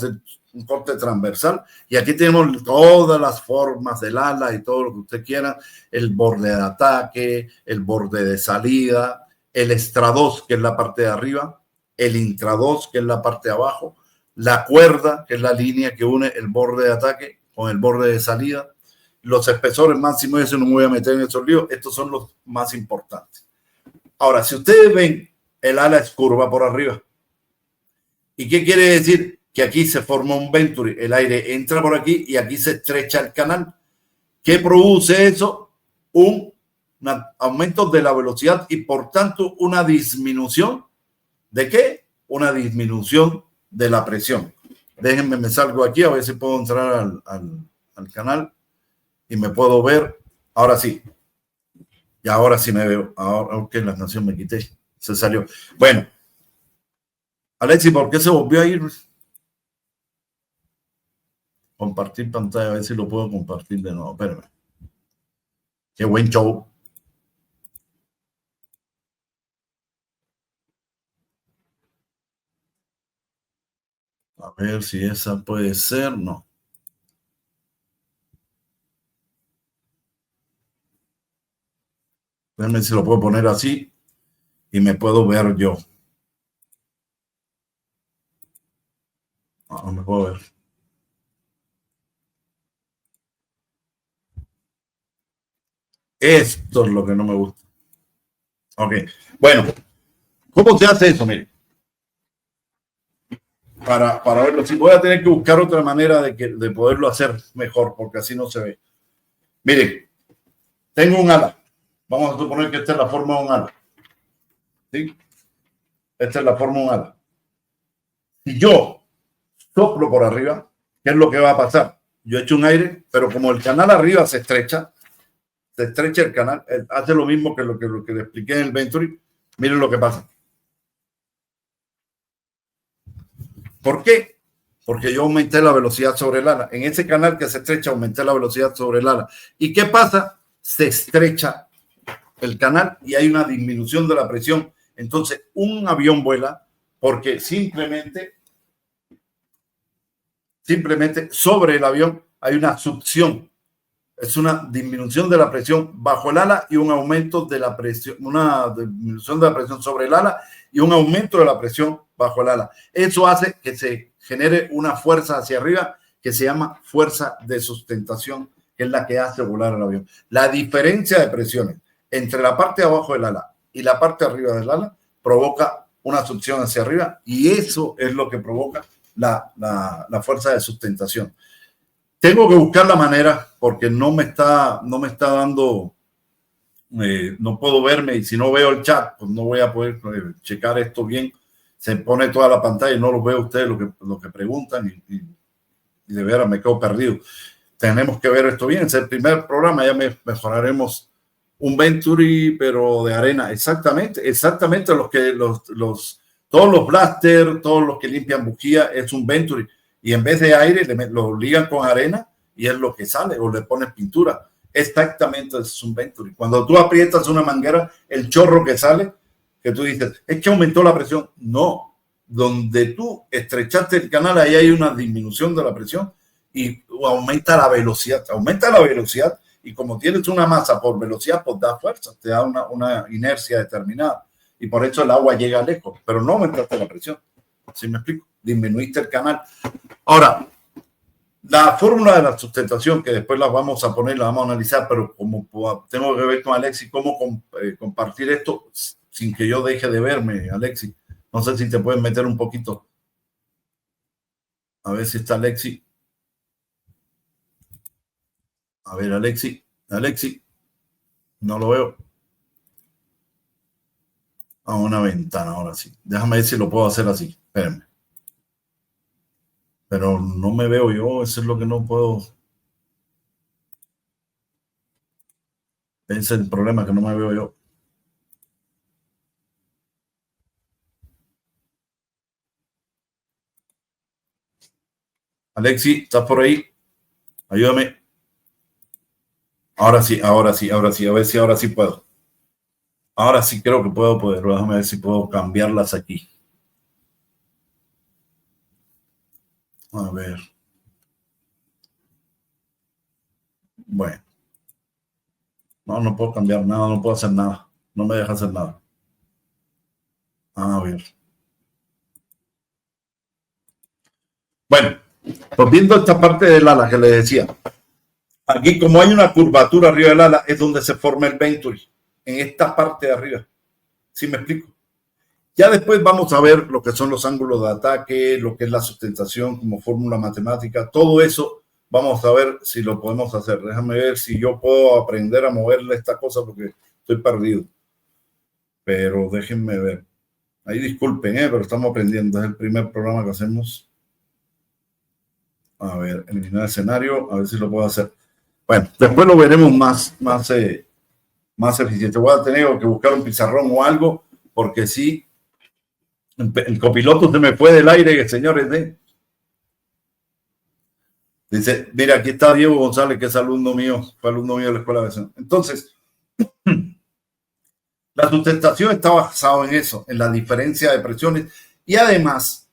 un corte transversal. Y aquí tenemos todas las formas del ala y todo lo que usted quiera. El borde de ataque, el borde de salida, el extrados, que es la parte de arriba, el intrados, que es la parte de abajo, la cuerda, que es la línea que une el borde de ataque con el borde de salida, los espesores máximos, eso no me voy a meter en esos líos, estos son los más importantes. Ahora, si ustedes ven, el ala es curva por arriba. ¿Y qué quiere decir? Que aquí se forma un venturi, el aire entra por aquí y aquí se estrecha el canal. ¿Qué produce eso? Un aumento de la velocidad y por tanto una disminución. ¿De qué? Una disminución de la presión. Déjenme, me salgo aquí a ver si puedo entrar al canal y me puedo ver. Ahora sí. Y ahora sí me veo. Ahora, ok, la canción me quité. Se salió. Bueno. Alexi, ¿por qué se volvió a ir? Compartir pantalla, a ver si lo puedo compartir de nuevo. Espérame. Qué buen show. A ver si esa puede ser. No. Déjame si lo puedo poner así y me puedo ver yo. No me puedo ver. Esto es lo que no me gusta. Ok. Bueno, ¿cómo se hace eso? Mire. Para verlo. Sí, voy a tener que buscar otra manera de poderlo hacer mejor, porque así no se ve. Mire, tengo un ala. Vamos a suponer que esta es la forma de un ala. ¿Sí? Esta es la forma de un ala. Si yo soplo por arriba, ¿qué es lo que va a pasar? Yo echo un aire, pero como el canal arriba se estrecha el canal, hace lo mismo que lo que le expliqué en el Venturi. Miren lo que pasa. ¿Por qué? Porque yo aumenté la velocidad sobre el ala. En ese canal que se estrecha, aumenté la velocidad sobre el ala. ¿Y qué pasa? Se estrecha el canal y hay una disminución de la presión. Entonces, un avión vuela porque simplemente sobre el avión hay una succión. Es una disminución de la presión bajo el ala y un aumento de la presión, una disminución de la presión sobre el ala y un aumento de la presión bajo el ala. Eso hace que se genere una fuerza hacia arriba que se llama fuerza de sustentación, que es la que hace volar el avión. La diferencia de presiones entre la parte de abajo del ala y la parte de arriba del ala provoca una succión hacia arriba y eso es lo que provoca la fuerza de sustentación. Tengo que buscar la manera porque no me está dando, no puedo verme y si no veo el chat, pues no voy a poder checar esto bien. Se pone toda la pantalla y no lo veo ustedes lo que preguntan y de veras me quedo perdido. Tenemos que ver esto bien. Es el primer programa, ya mejoraremos un Venturi, pero de arena. Exactamente todos los blaster, todos los que limpian bujía es un Venturi. Y en vez de aire lo ligan con arena y es lo que sale o le pones pintura. Exactamente, es un Venturi. Cuando tú aprietas una manguera, el chorro que sale, que tú dices, es que aumentó la presión. No, donde tú estrechaste el canal, ahí hay una disminución de la presión y aumenta la velocidad. Aumenta la velocidad y como tienes una masa por velocidad, pues da fuerza, te da una inercia determinada. Y por eso el agua llega lejos, pero no aumentaste la presión. ¿Sí me explico? Disminuiste el canal. Ahora, la fórmula de la sustentación, que después la vamos a poner, la vamos a analizar, pero como tengo que ver con Alexis cómo compartir esto, sin que yo deje de verme, Alexi. No sé si te puedes meter un poquito. A ver si está Alexi. A ver, Alexi. No lo veo. A una ventana, ahora sí. Déjame ver si lo puedo hacer así. Espérenme. Pero no me veo yo, eso es lo que no puedo. Ese es el problema, que no me veo yo. Alexi, ¿estás por ahí? Ayúdame. Ahora sí. A ver si ahora sí puedo. Ahora sí creo que puedo poder. Déjame ver si puedo cambiarlas aquí. A ver. Bueno. No puedo cambiar nada, no puedo hacer nada. No me deja hacer nada. A ver. Bueno, pues viendo esta parte del ala que les decía. Aquí, como hay una curvatura arriba del ala, es donde se forma el venturi. En esta parte de arriba. ¿Sí me explico? Ya después vamos a ver lo que son los ángulos de ataque, lo que es la sustentación como fórmula matemática, todo eso vamos a ver si lo podemos hacer. Déjame ver si yo puedo aprender a moverle esta cosa porque estoy perdido. Pero déjenme ver. Ahí disculpen, pero estamos aprendiendo. Es el primer programa que hacemos. A ver, eliminar escenario, a ver si lo puedo hacer. Bueno, después lo veremos más eficiente. Voy a tener que buscar un pizarrón o algo, porque sí, el copiloto se me fue del aire, señores. Dice, mira, aquí está Diego González, que es alumno mío, fue alumno mío de la Escuela de Aviación. Entonces, la sustentación está basada en eso, en la diferencia de presiones. Y además,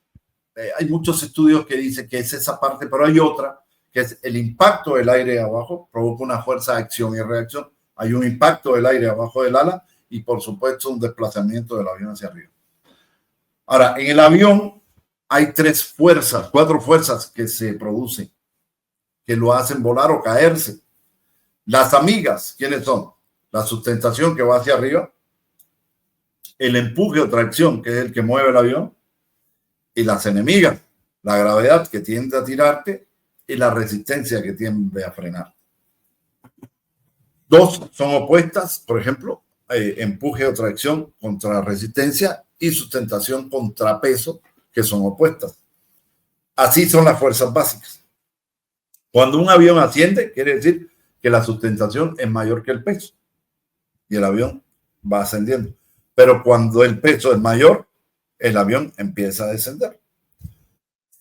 hay muchos estudios que dicen que es esa parte, pero hay otra, que es el impacto del aire abajo, provoca una fuerza de acción y reacción. Hay un impacto del aire abajo del ala y, por supuesto, un desplazamiento del avión hacia arriba. Ahora, en el avión hay 4 fuerzas que se producen, que lo hacen volar o caerse. Las amigas, ¿quiénes son? La sustentación, que va hacia arriba, el empuje o tracción, que es el que mueve el avión, y las enemigas, la gravedad, que tiende a tirarte, y la resistencia, que tiende a frenar. 2 son opuestas, por ejemplo, empuje o tracción contra resistencia y sustentación contra peso, que son opuestas. Así son las fuerzas básicas. Cuando un avión asciende, quiere decir que la sustentación es mayor que el peso y el avión va ascendiendo. Pero cuando el peso es mayor, el avión empieza a descender.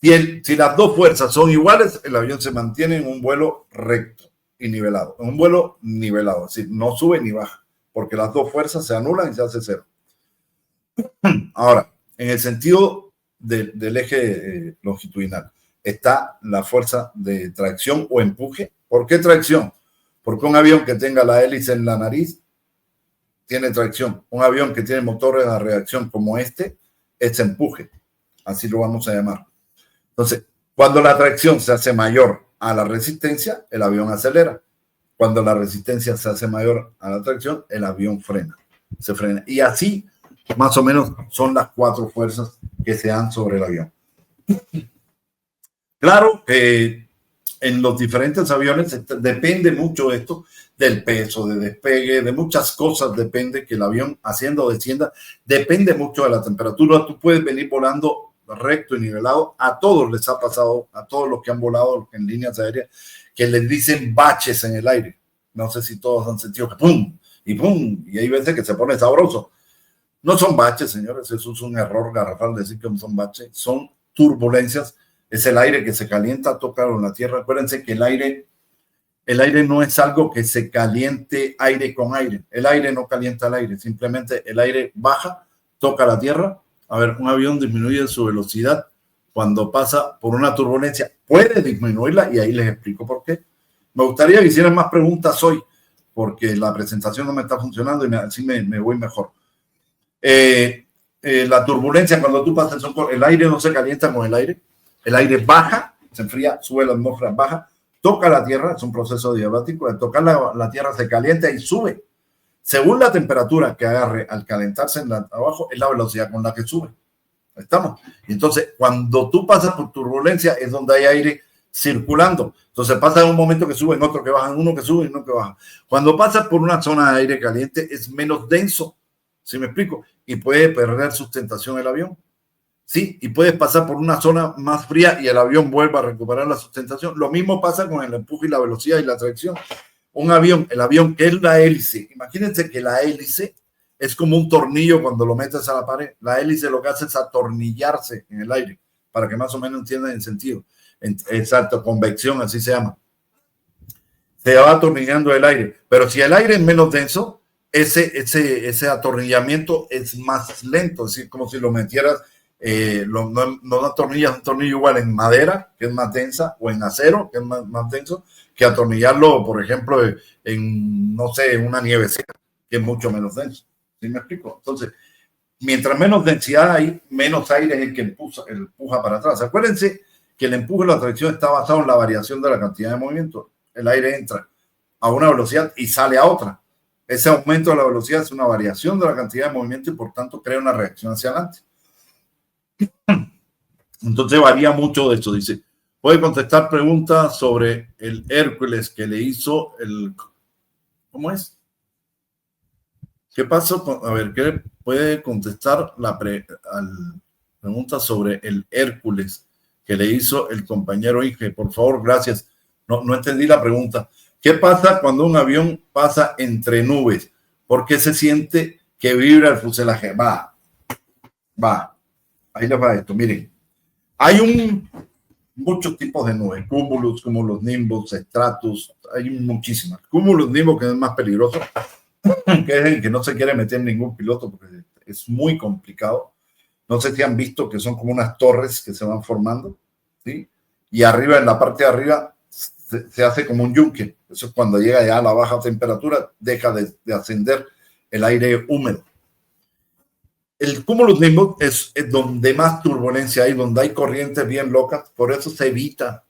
Si las 2 fuerzas son iguales, el avión se mantiene en un vuelo recto y nivelado. En un vuelo nivelado, es decir, no sube ni baja, porque las 2 fuerzas se anulan y se hace cero. Ahora, en el sentido del eje longitudinal, está la fuerza de tracción o empuje. ¿Por qué tracción? Porque un avión que tenga la hélice en la nariz tiene tracción. Un avión que tiene motores de reacción como este es empuje. Así lo vamos a llamar. Entonces, cuando la tracción se hace mayor a la resistencia, el avión acelera. Cuando la resistencia se hace mayor a la tracción, el avión frena. Se frena. Y así, más o menos, son las 4 fuerzas que se dan sobre el avión. Claro que en los diferentes aviones depende mucho esto del peso, de despegue, de muchas cosas depende que el avión haciendo o descienda, depende mucho de la temperatura. Tú puedes venir volando recto y nivelado. A todos les ha pasado, a todos los que han volado en líneas aéreas, que les dicen baches en el aire. No sé si todos han sentido que pum, y hay veces que se pone sabroso. No son baches, señores, eso es un error garrafal decir que no son baches, son turbulencias. Es el aire que se calienta, toca en la tierra. Acuérdense que el aire no es algo que se caliente aire con aire. El aire no calienta el aire, simplemente el aire baja, toca la tierra. A ver, un avión disminuye su velocidad cuando pasa por una turbulencia. Puede disminuirla y ahí les explico por qué. Me gustaría que hicieran más preguntas hoy, porque la presentación no me está funcionando y así me voy mejor. La turbulencia, cuando tú pasas, el aire no se calienta con el aire baja, se enfría, sube la atmósfera, baja, toca la tierra, es un proceso diabático, al tocar la tierra se calienta y sube. Según la temperatura que agarre al calentarse abajo, es la velocidad con la que sube. ¿Estamos? Entonces, cuando tú pasas por turbulencia, es donde hay aire circulando. Entonces pasa en un momento que sube, en otro que baja, en uno que sube y en uno que baja. Cuando pasas por una zona de aire caliente, es menos denso. ¿Sí me explico? Y puede perder sustentación el avión. Sí, y puedes pasar por una zona más fría y el avión vuelve a recuperar la sustentación. Lo mismo pasa con el empuje y la velocidad y la tracción. Un avión, el avión que es la hélice, imagínense que la hélice es como un tornillo cuando lo metes a la pared. La hélice lo que hace es atornillarse en el aire, para que más o menos entiendan el sentido. Exacto, convección, así se llama. Se va atornillando el aire, pero si el aire es menos denso, ese atornillamiento es más lento, es decir, como si lo metieras, no atornillas un tornillo igual en madera, que es más densa, o en acero, que es más denso, que atornillarlo, por ejemplo, en, no sé, en una nieve seca, que es mucho menos denso. ¿Sí me explico? Entonces, mientras menos densidad hay, menos aire es el que empuja para atrás. Acuérdense que el empuje y la tracción está basado en la variación de la cantidad de movimiento. El aire entra a una velocidad y sale a otra. Ese aumento de la velocidad es una variación de la cantidad de movimiento y por tanto crea una reacción hacia adelante. Entonces varía mucho de eso. Dice, puede contestar preguntas sobre el Hércules que le hizo el... ¿Cómo es? ¿Qué pasó? A ver, ¿qué puede contestar la pregunta sobre el Hércules que le hizo el compañero Inge? Por favor, gracias. No entendí la pregunta. ¿Qué pasa cuando un avión pasa entre nubes? ¿Por qué se siente que vibra el fuselaje? Va. Ahí les va esto. Miren, hay muchos tipos de nubes. Cúmulos, como los nimbus, stratus, hay muchísimas. Cúmulos, nimbus, que es más peligroso, que es el que no se quiere meter ningún piloto porque es muy complicado. No sé si han visto que son como unas torres que se van formando, ¿sí? Y arriba, en la parte de arriba, se hace como un yunque. Eso es cuando llega ya a la baja temperatura, deja de ascender el aire húmedo. El cúmulo nimbus es donde más turbulencia hay, donde hay corrientes bien locas, por eso se evita.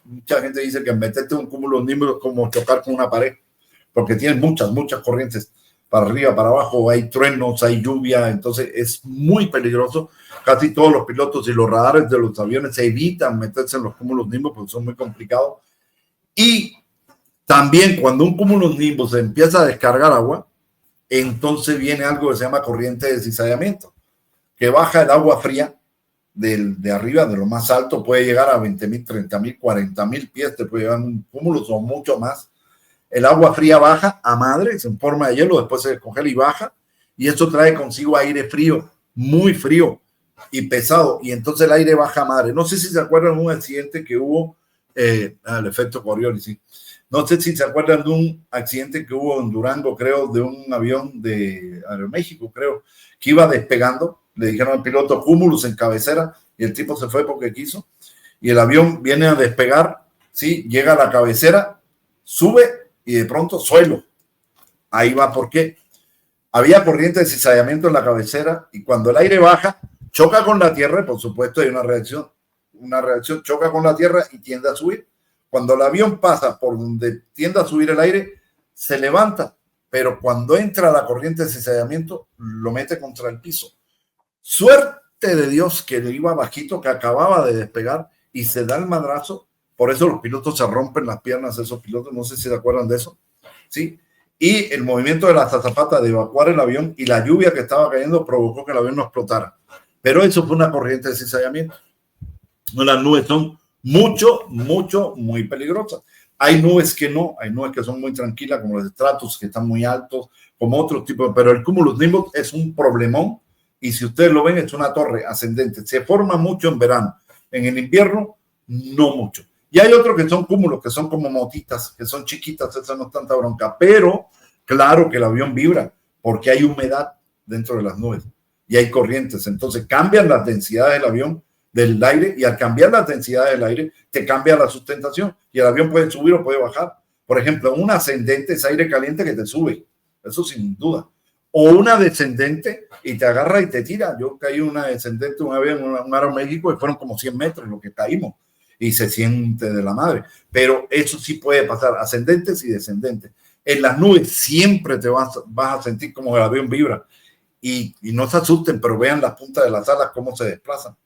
Mucha gente dice que meterte un cúmulo nimbus es como chocar con una pared, porque tiene muchas corrientes para arriba, para abajo, hay truenos, hay lluvia, entonces es muy peligroso. Casi todos los pilotos y los radares de los aviones se evitan meterse en los cúmulos nimbus porque son muy complicados. Y también cuando un cúmulo nimbus se empieza a descargar agua, entonces viene algo que se llama corriente de cizallamiento, que baja el agua fría de arriba, de lo más alto, puede llegar a 20.000, 30.000, 40.000 pies, te puede llegar un cúmulo o mucho más. El agua fría baja a madre, se forma de hielo, después se descongela y baja, y eso trae consigo aire frío, muy frío y pesado, y entonces el aire baja a madre. No sé si se acuerdan de un accidente que hubo, el efecto Coriolis, sí. No sé si se acuerdan de un accidente que hubo en Durango, creo, de un avión de Aeroméxico, creo, que iba despegando. Le dijeron al piloto cúmulos en cabecera y el tipo se fue porque quiso. Y el avión viene a despegar, sí, llega a la cabecera, sube y de pronto suelo. Ahí va, ¿por qué? Había corriente de cizallamiento en la cabecera y cuando el aire baja, choca con la tierra, por supuesto hay una reacción, choca con la tierra y tiende a subir. Cuando el avión pasa por donde tiende a subir el aire, se levanta, pero cuando entra la corriente de cizallamiento, lo mete contra el piso. Suerte de Dios que le iba bajito, que acababa de despegar y se da el madrazo. Por eso los pilotos se rompen las piernas, esos pilotos, no sé si se acuerdan de eso, ¿sí? Y el movimiento de las azafatas de evacuar el avión y la lluvia que estaba cayendo provocó que el avión no explotara. Pero eso fue una corriente de cizallamiento. Las nubes son muy peligrosas. Hay nubes que no, hay nubes que son muy tranquilas, como los estratos que están muy altos, como otros tipos, pero el cúmulo nimbus es un problemón y si ustedes lo ven es una torre ascendente. Se forma mucho en verano, en el invierno no mucho. Y hay otros que son cúmulos, que son como motitas, que son chiquitas, esa no es tanta bronca, pero claro que el avión vibra porque hay humedad dentro de las nubes y hay corrientes, entonces cambian las densidades del avión, del aire, y al cambiar la densidad del aire te cambia la sustentación y el avión puede subir o puede bajar. Por ejemplo, un ascendente es aire caliente que te sube, eso sin duda, o una descendente y te agarra y te tira. Yo caí una descendente una vez en un Aeroméxico y fueron como 100 metros lo que caímos y se siente de la madre, pero eso sí puede pasar, ascendentes y descendentes. En las nubes siempre te vas a sentir como el avión vibra. Y no se asusten, pero vean las puntas de las alas cómo se desplazan.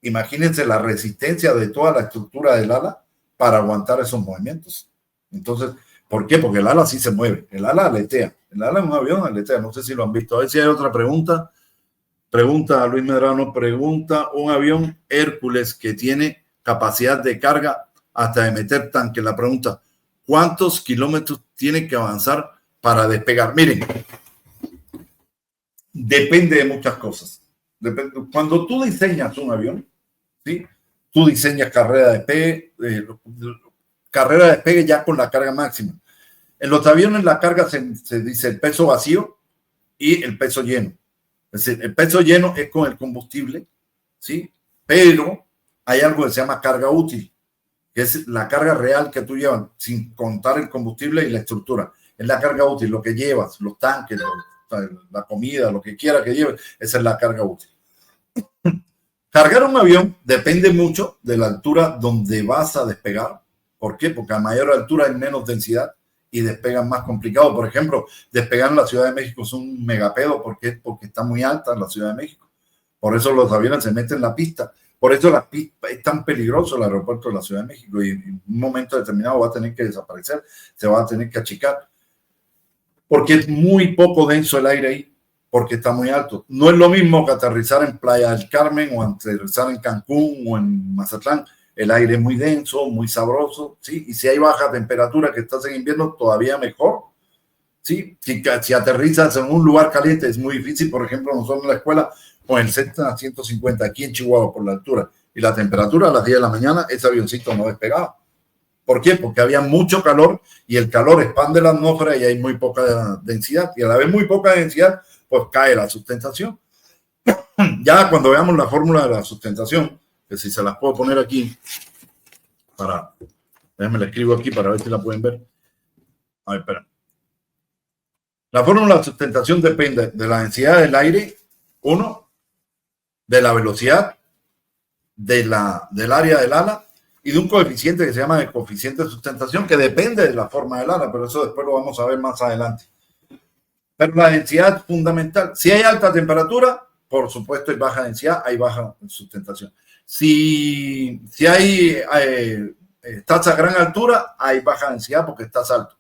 Imagínense la resistencia de toda la estructura del ala para aguantar esos movimientos. Entonces, ¿por qué? Porque el ala sí se mueve. El ala aletea. El ala en un avión aletea. No sé si lo han visto. A ver si hay otra pregunta. Pregunta Luis Medrano, pregunta, un avión Hércules que tiene capacidad de carga hasta de meter tanque. La pregunta, ¿cuántos kilómetros tiene que avanzar para despegar? Miren, depende de muchas cosas. Cuando tú diseñas un avión, ¿sí? Tú diseñas carrera de despegue ya con la carga máxima. En los aviones la carga se dice el peso vacío y el peso lleno. Es decir, el peso lleno es con el combustible, ¿sí? Pero hay algo que se llama carga útil, que es la carga real que tú llevas, sin contar el combustible y la estructura. Es la carga útil, lo que llevas, los tanques, la comida, lo que quiera que lleves, esa es la carga útil. Cargar un avión depende mucho de la altura donde vas a despegar. ¿Por qué? Porque a mayor altura hay menos densidad y despegan más complicado. Por ejemplo, despegar en la Ciudad de México es un megapedo porque está muy alta en la Ciudad de México. Por eso los aviones se meten en la pista. Por eso la pista es tan peligroso el aeropuerto de la Ciudad de México y en un momento determinado va a tener que desaparecer, se va a tener que achicar. Porque es muy poco denso el aire ahí, porque está muy alto. No es lo mismo que aterrizar en Playa del Carmen o aterrizar en Cancún o en Mazatlán. El aire es muy denso, muy sabroso, ¿sí? Y si hay baja temperatura que estás en invierno, todavía mejor, ¿sí? Si aterrizas en un lugar caliente es muy difícil. Por ejemplo, nosotros en la escuela con el Cessna 150 aquí en Chihuahua por la altura y la temperatura a las 10 de la mañana, ese avioncito no despegaba. ¿Por qué? Porque había mucho calor y el calor expande la atmósfera y hay muy poca densidad. Y a la vez muy poca densidad, pues cae la sustentación. Ya cuando veamos la fórmula de la sustentación, que si se las puedo poner aquí, déjenme la escribo aquí para ver si la pueden ver. A ver, espera. La fórmula de sustentación depende de la densidad del aire, uno, de la velocidad, del área del ala, y de un coeficiente que se llama el coeficiente de sustentación, que depende de la forma del ala, pero eso después lo vamos a ver más adelante. Pero la densidad es fundamental. Si hay alta temperatura, por supuesto hay baja densidad, hay baja sustentación. Si estás a gran altura, hay baja densidad porque estás alto.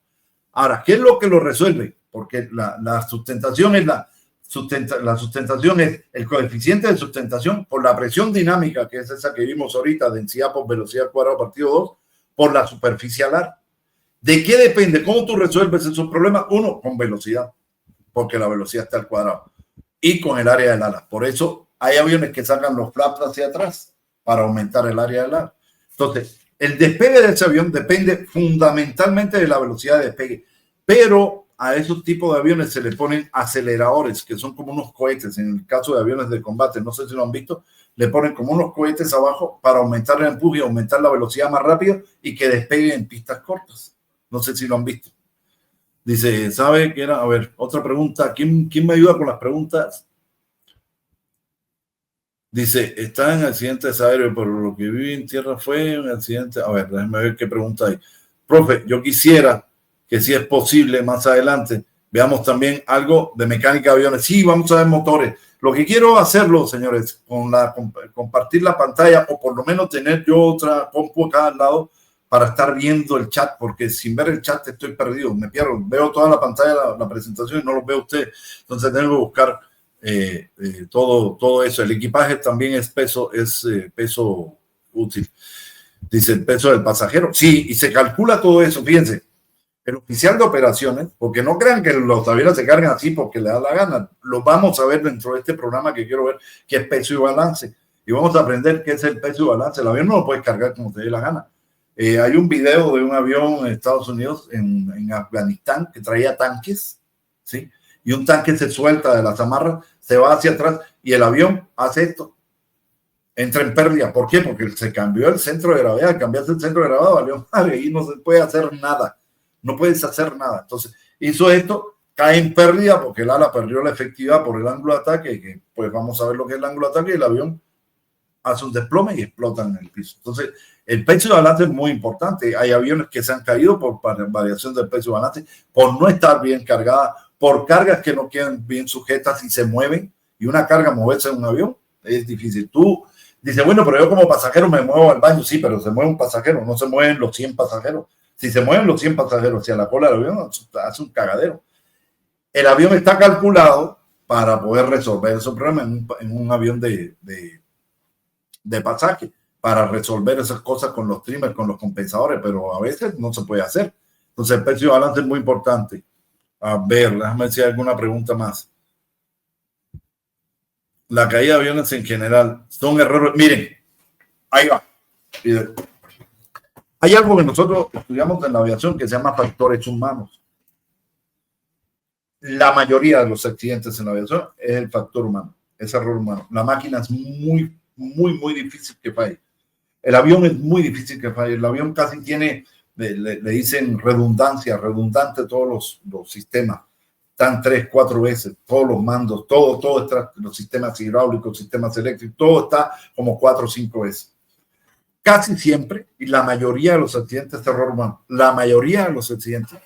Ahora, ¿qué es lo que lo resuelve? Porque la sustentación es la sustentación es el coeficiente de sustentación por la presión dinámica, que es esa que vimos ahorita, densidad por velocidad cuadrada partido 2, por la superficie alar. ¿De qué depende? ¿Cómo tú resuelves esos problemas? Uno, con velocidad, porque la velocidad está al cuadrado, y con el área del ala. Por eso hay aviones que sacan los flaps hacia atrás para aumentar el área del ala. Entonces, el despegue de ese avión depende fundamentalmente de la velocidad de despegue, pero a esos tipos de aviones se le ponen aceleradores, que son como unos cohetes. En el caso de aviones de combate, no sé si lo han visto, le ponen como unos cohetes abajo para aumentar el empuje, aumentar la velocidad más rápido y que despegue en pistas cortas. No sé si lo han visto. Dice, ¿sabe qué era? A ver, otra pregunta. ¿Quién me ayuda con las preguntas? Dice, está en accidentes aéreos, pero lo que viví en tierra fue un accidente. A ver, déjenme ver qué pregunta hay. Profe, yo quisiera que si es posible más adelante veamos también algo de mecánica de aviones. Sí, vamos a ver motores. Lo que quiero hacerlo, señores, compartir la pantalla o por lo menos tener yo otra compu acá al lado para estar viendo el chat, porque sin ver el chat estoy perdido, me pierdo. Veo toda la pantalla, la presentación y no lo veo usted. Entonces tengo que buscar todo eso. El equipaje también es peso útil. Dice el peso del pasajero. Sí, y se calcula todo eso. Fíjense, el oficial de operaciones, porque no crean que los aviones se cargan así porque le da la gana. Lo vamos a ver dentro de este programa que quiero ver, que es peso y balance. Y vamos a aprender qué es el peso y balance. El avión no lo puedes cargar como te dé la gana. Hay un video de un avión en Estados Unidos, en Afganistán, que traía tanques, ¿sí? Y un tanque se suelta de las amarras, se va hacia atrás y el avión hace esto. Entra en pérdida. ¿Por qué? Porque se cambió el centro de gravedad. Cambiaste el centro de gravedad, valió madre, y no se puede hacer nada. No puedes hacer nada. Entonces, hizo esto, cae en pérdida porque el ala perdió la efectividad por el ángulo de ataque, que pues vamos a ver lo que es el ángulo de ataque, y el avión hace un desplome y explotan en el piso. Entonces, el peso de balance es muy importante. Hay aviones que se han caído por variación del peso de balance, por no estar bien cargada, por cargas que no quedan bien sujetas y se mueven. Y una carga moverse en un avión es difícil. Tú dices, bueno, pero yo como pasajero me muevo al baño. Sí, pero se mueve un pasajero, no se mueven los 100 pasajeros. Si se mueven los 100 pasajeros hacia la cola del avión, hace un cagadero. El avión está calculado para poder resolver esos problemas en un avión de pasaje, para resolver esas cosas con los trimmers, con los compensadores, pero a veces no se puede hacer. Entonces el peso de balance es muy importante. A ver, déjame ver si hay alguna pregunta más. La caída de aviones en general son errores. Miren, ahí va. Hay algo que nosotros estudiamos en la aviación que se llama factores humanos. La mayoría de los accidentes en la aviación es el factor humano, es error humano. La máquina es muy difícil que falle. El avión es muy difícil que falle. El avión casi tiene, le dicen redundante todos los sistemas. Están 3, 4 veces, todos los mandos, todo está, los sistemas hidráulicos, sistemas eléctricos, todo está como 4 o 5 veces. Casi siempre, y la mayoría de los accidentes es error humano. La mayoría de los accidentes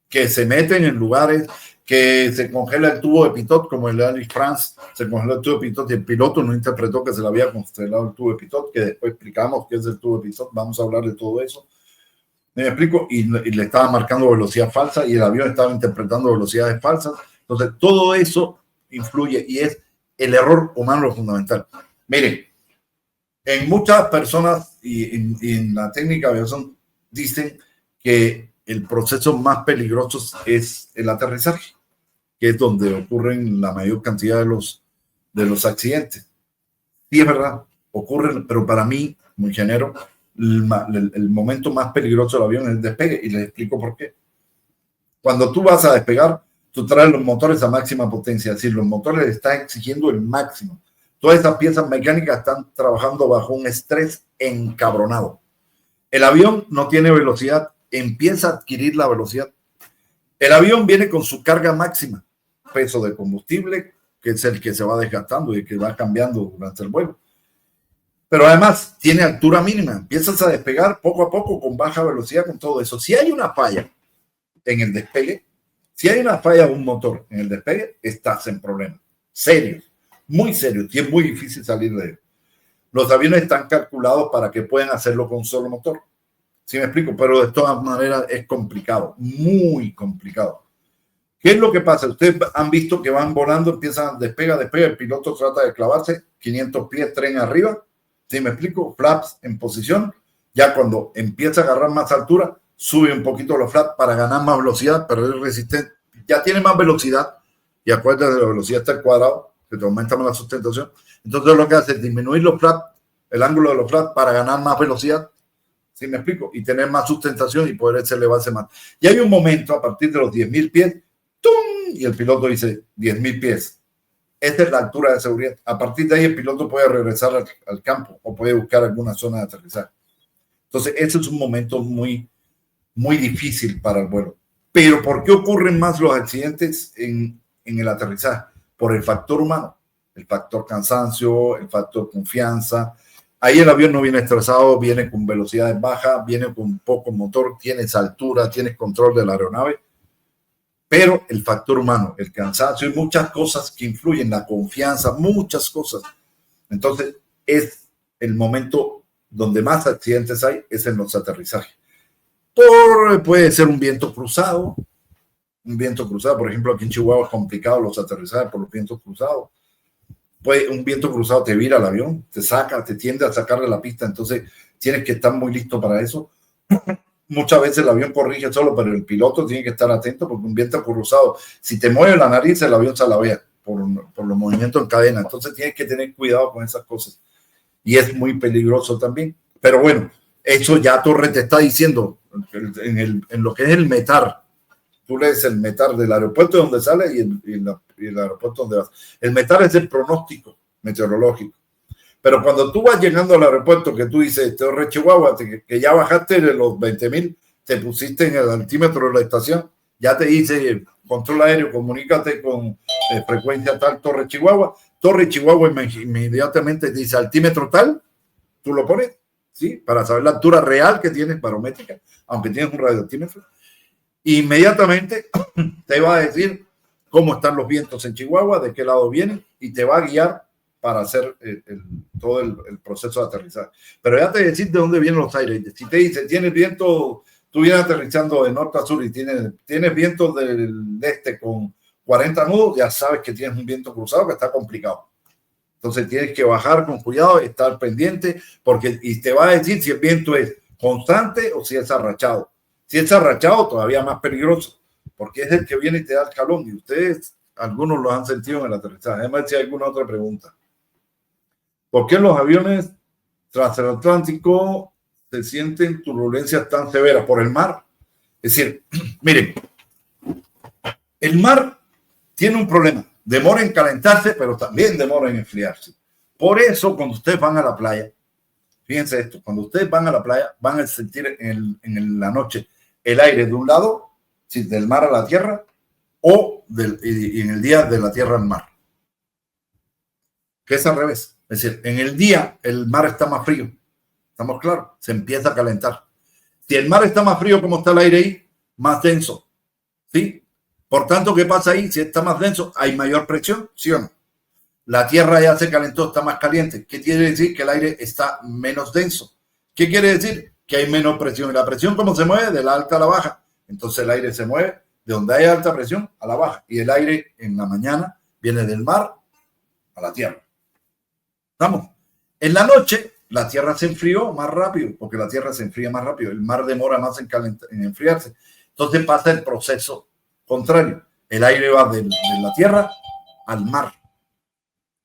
que se meten en lugares que se congela el tubo de pitot, como el Air France, se congeló el tubo de pitot y el piloto no interpretó que se le había congelado el tubo de pitot, que después explicamos qué es el tubo de pitot, vamos a hablar de todo eso. Me explico, y le estaba marcando velocidad falsa y el avión estaba interpretando velocidades falsas. Entonces, todo eso influye y es el error humano lo fundamental. Miren, en muchas personas y en la técnica de aviación dicen que el proceso más peligroso es el aterrizaje, que es donde ocurren la mayor cantidad de los accidentes. Sí, es verdad, ocurren, pero para mí, como ingeniero, el momento más peligroso del avión es el despegue, y les explico por qué. Cuando tú vas a despegar, tú traes los motores a máxima potencia, es decir, los motores están exigiendo el máximo. Todas estas piezas mecánicas están trabajando bajo un estrés encabronado. El avión no tiene velocidad, empieza a adquirir la velocidad. El avión viene con su carga máxima, peso de combustible, que es el que se va desgastando y que va cambiando durante el vuelo. Pero además tiene altura mínima, empiezas a despegar poco a poco con baja velocidad, con todo eso. Si hay una falla en el despegue, si hay una falla de un motor en el despegue, estás en problemas serios, muy serios, y es muy difícil salir de él. Los aviones están calculados para que puedan hacerlo con solo motor. ¿Sí me explico? Pero de todas maneras es complicado, muy complicado. ¿Qué es lo que pasa? Ustedes han visto que van volando, empiezan, despega, el piloto trata de clavarse, 500 pies, tren arriba. ¿Sí me explico? Flaps en posición. Ya cuando empieza a agarrar más altura, sube un poquito los flaps para ganar más velocidad, perder resistencia. Ya tiene más velocidad. Y acuérdate de la velocidad está al cuadrado, que te aumenta más la sustentación. Entonces lo que hace es disminuir los flaps, el ángulo de los flaps para ganar más velocidad. ¿Sí me explico? Y tener más sustentación y poder elevarse más. Y hay un momento a partir de los 10.000 pies, ¡tum! Y el piloto dice 10.000 pies. Esta es la altura de seguridad. A partir de ahí el piloto puede regresar al campo o puede buscar alguna zona de aterrizaje. Entonces, ese es un momento muy difícil para el vuelo. Pero ¿por qué ocurren más los accidentes en el aterrizaje? Por el factor humano, el factor cansancio, el factor confianza. Ahí el avión no viene estresado, viene con velocidades bajas, viene con poco motor, tienes altura, tienes control de la aeronave. Pero el factor humano, el cansancio y muchas cosas que influyen, la confianza, muchas cosas. Entonces, es el momento donde más accidentes hay, es en los aterrizajes. Puede ser un viento cruzado, por ejemplo, aquí en Chihuahua es complicado los aterrizajes por los vientos cruzados. Un viento cruzado te vira el avión, te tiende a sacar de la pista, entonces tienes que estar muy listo para eso. Muchas veces el avión corrige solo, pero el piloto tiene que estar atento porque un viento cruzado, si te mueve la nariz, el avión se alavea por los movimientos en cadena. Entonces tienes que tener cuidado con esas cosas. Y es muy peligroso también. Pero bueno, eso ya Torre te está diciendo en lo que es el METAR. Tú lees el METAR del aeropuerto donde sale y el aeropuerto donde vas. El METAR es el pronóstico meteorológico. Pero cuando tú vas llegando al aeropuerto, que tú dices, Torre Chihuahua, que ya bajaste de los 20.000, te pusiste en el altímetro de la estación, ya te dice control aéreo, comunícate con frecuencia tal Torre Chihuahua, Torre Chihuahua inmediatamente te dice altímetro tal, tú lo pones, ¿sí? Para saber la altura real que tienes barométrica, aunque tienes un radioaltímetro. Inmediatamente te va a decir cómo están los vientos en Chihuahua, de qué lado vienen, y te va a guiar para hacer todo el proceso de aterrizaje. Pero ya te decís de dónde vienen los aires. Si te dice, tienes viento, tú vienes aterrizando de norte a sur y tienes viento del este con 40 nudos, ya sabes que tienes un viento cruzado que está complicado. Entonces tienes que bajar con cuidado, estar pendiente, y te va a decir si el viento es constante o si es arrachado. Si es arrachado, todavía más peligroso, porque es el que viene y te da el jalón, y ustedes, algunos lo han sentido en el aterrizaje. Además, si hay alguna otra pregunta. ¿Por qué los aviones transatlánticos se sienten turbulencias tan severas? Por el mar. Es decir, miren, el mar tiene un problema. Demora en calentarse, pero también demora en enfriarse. Por eso, cuando ustedes van a la playa, fíjense esto, cuando ustedes van a la playa, van a sentir en la noche el aire de un lado, ¿sí? Del mar a la tierra, y en el día de la tierra al mar. Que es al revés. Es decir, en el día el mar está más frío. ¿Estamos claros? Se empieza a calentar. Si el mar está más frío, ¿cómo está el aire ahí? Más denso. ¿Sí? Por tanto, ¿qué pasa ahí? Si está más denso, ¿hay mayor presión? ¿Sí o no? La tierra ya se calentó, está más caliente. ¿Qué quiere decir? Que el aire está menos denso. ¿Qué quiere decir? Que hay menos presión. ¿Y la presión cómo se mueve? De la alta a la baja. Entonces el aire se mueve de donde hay alta presión a la baja. Y el aire en la mañana viene del mar a la tierra. ¿Estamos? En la noche la tierra se enfrió más rápido, porque la tierra se enfría más rápido. El mar demora más en enfriarse. Entonces pasa el proceso contrario. El aire va de la tierra al mar.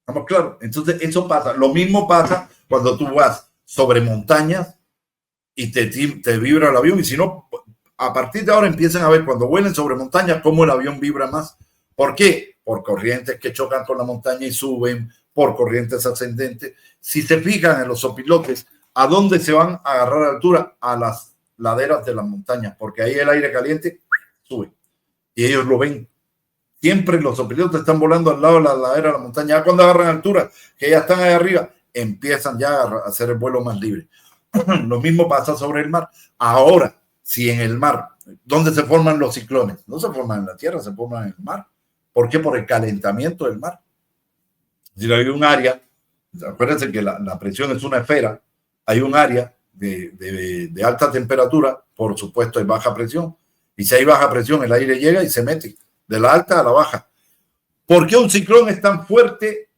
¿Estamos claros? Entonces eso pasa. Lo mismo pasa cuando tú vas sobre montañas y te vibra el avión. Y si no, a partir de ahora empiezan a ver cuando vuelen sobre montañas cómo el avión vibra más. ¿Por qué? Por corrientes que chocan con la montaña y suben, por corrientes ascendentes. Si se fijan en los opilotes, ¿a dónde se van a agarrar a altura? A las laderas de las montañas, porque ahí el aire caliente sube. Y ellos lo ven. Siempre los opilotes están volando al lado de la ladera de la montaña. Ya cuando agarran altura, que ya están ahí arriba, empiezan ya a hacer el vuelo más libre. Lo mismo pasa sobre el mar. Ahora, si en el mar, ¿dónde se forman los ciclones? No se forman en la tierra, se forman en el mar. ¿Por qué? Por el calentamiento del mar. Si hay un área, acuérdense que la presión es una esfera, hay un área de alta temperatura, por supuesto hay baja presión, y si hay baja presión el aire llega y se mete de la alta a la baja. ¿Por qué un ciclón es tan fuerte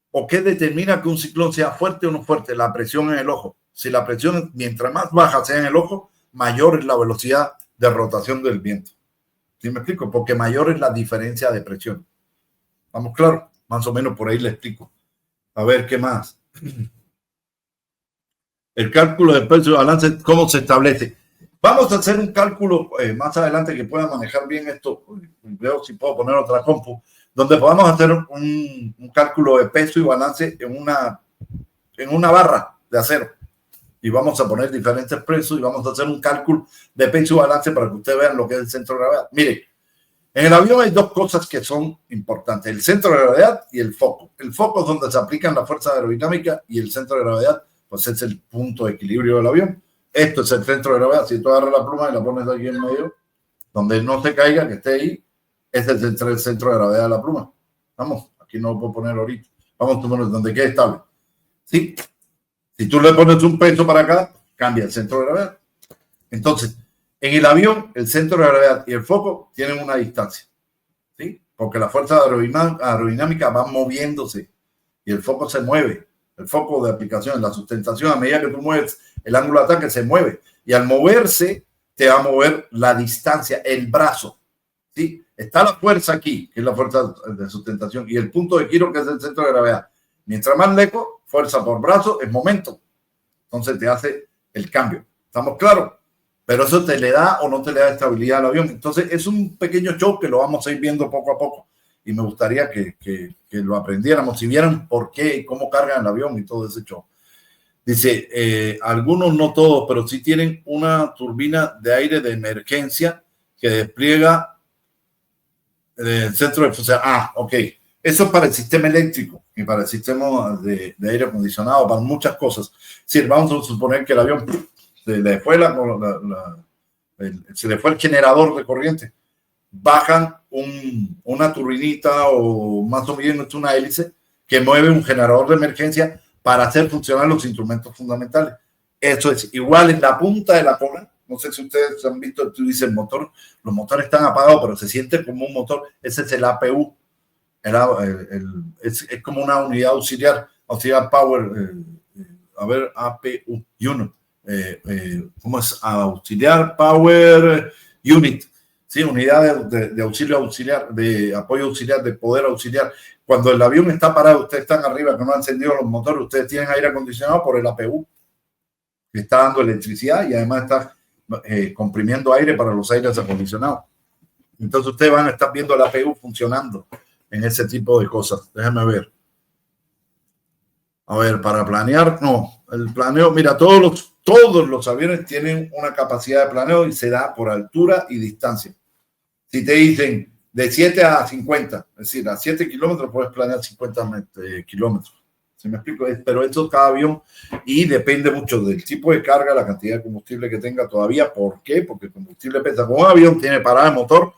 o qué determina que un ciclón sea fuerte o no fuerte? La presión en el ojo. Si la presión, mientras más baja sea en el ojo, mayor es la velocidad de rotación del viento. ¿Sí me explico? Porque mayor es la diferencia de presión. ¿Vamos claros? Más o menos por ahí le explico. A ver, ¿qué más? El cálculo de precio de balance, ¿cómo se establece? Vamos a hacer un cálculo más adelante que pueda manejar bien esto. Veo si puedo poner otra compu, donde podamos hacer un cálculo de peso y balance en una barra de acero. Y vamos a poner diferentes precios y vamos a hacer un cálculo de peso y balance para que ustedes vean lo que es el centro de gravedad. Mire, en el avión hay dos cosas que son importantes, el centro de gravedad y el foco. El foco es donde se aplican las fuerzas aerodinámicas y el centro de gravedad pues es el punto de equilibrio del avión. Esto es el centro de gravedad. Si tú agarras la pluma y la pones aquí en medio, donde no se caiga, que esté ahí, ese es el centro de gravedad de la pluma. Vamos, aquí no lo puedo poner ahorita. Vamos a poner donde quede estable. ¿Sí? Si tú le pones un peso para acá, cambia el centro de gravedad. Entonces, en el avión, el centro de gravedad y el foco tienen una distancia. ¿Sí? Porque la fuerza aerodinámica va moviéndose y el foco se mueve. El foco de aplicación, la sustentación, a medida que tú mueves el ángulo de ataque, se mueve. Y al moverse, te va a mover la distancia, el brazo. ¿Sí? Está la fuerza aquí, que es la fuerza de sustentación, y el punto de giro, que es el centro de gravedad. Mientras más lejos, fuerza por brazo es momento. Entonces te hace el cambio. ¿Estamos claros? Pero eso te le da o no te le da estabilidad al avión. Entonces es un pequeño show que lo vamos a ir viendo poco a poco. Y me gustaría que lo aprendiéramos, si vieran por qué y cómo cargan el avión y todo ese show. Dice, algunos, no todos, pero sí tienen una turbina de aire de emergencia que despliega el centro de fusión. Ah, ok. Eso es para el sistema eléctrico. y para el sistema de aire acondicionado, para muchas cosas. Si vamos a suponer que el avión se le fue se le fue el generador de corriente, bajan una turbinita o más o menos una hélice que mueve un generador de emergencia para hacer funcionar los instrumentos fundamentales. Eso es igual en la punta de la cola. No sé si ustedes han visto, tú dices el motor, los motores están apagados, pero se siente como un motor. Ese es el APU. Es como una unidad auxiliar power. APU, UNO. ¿Cómo es? Auxiliar Power Unit. Sí, unidad de auxiliar, de apoyo auxiliar, de poder auxiliar. Cuando el avión está parado, ustedes están arriba, que no han encendido los motores, ustedes tienen aire acondicionado por el APU, que está dando electricidad y además está comprimiendo aire para los aires acondicionados. Entonces ustedes van a estar viendo el APU funcionando en ese tipo de cosas. Déjenme ver. A ver, para planear, no. El planeo, mira, todos los aviones tienen una capacidad de planeo y se da por altura y distancia. Si te dicen de 7 a 50, es decir, a 7 kilómetros puedes planear 50 kilómetros. ¿Sí me explico? Pero eso cada avión y depende mucho del tipo de carga, la cantidad de combustible que tenga todavía. ¿Por qué? Porque el combustible pesa. Como un avión tiene parada de motor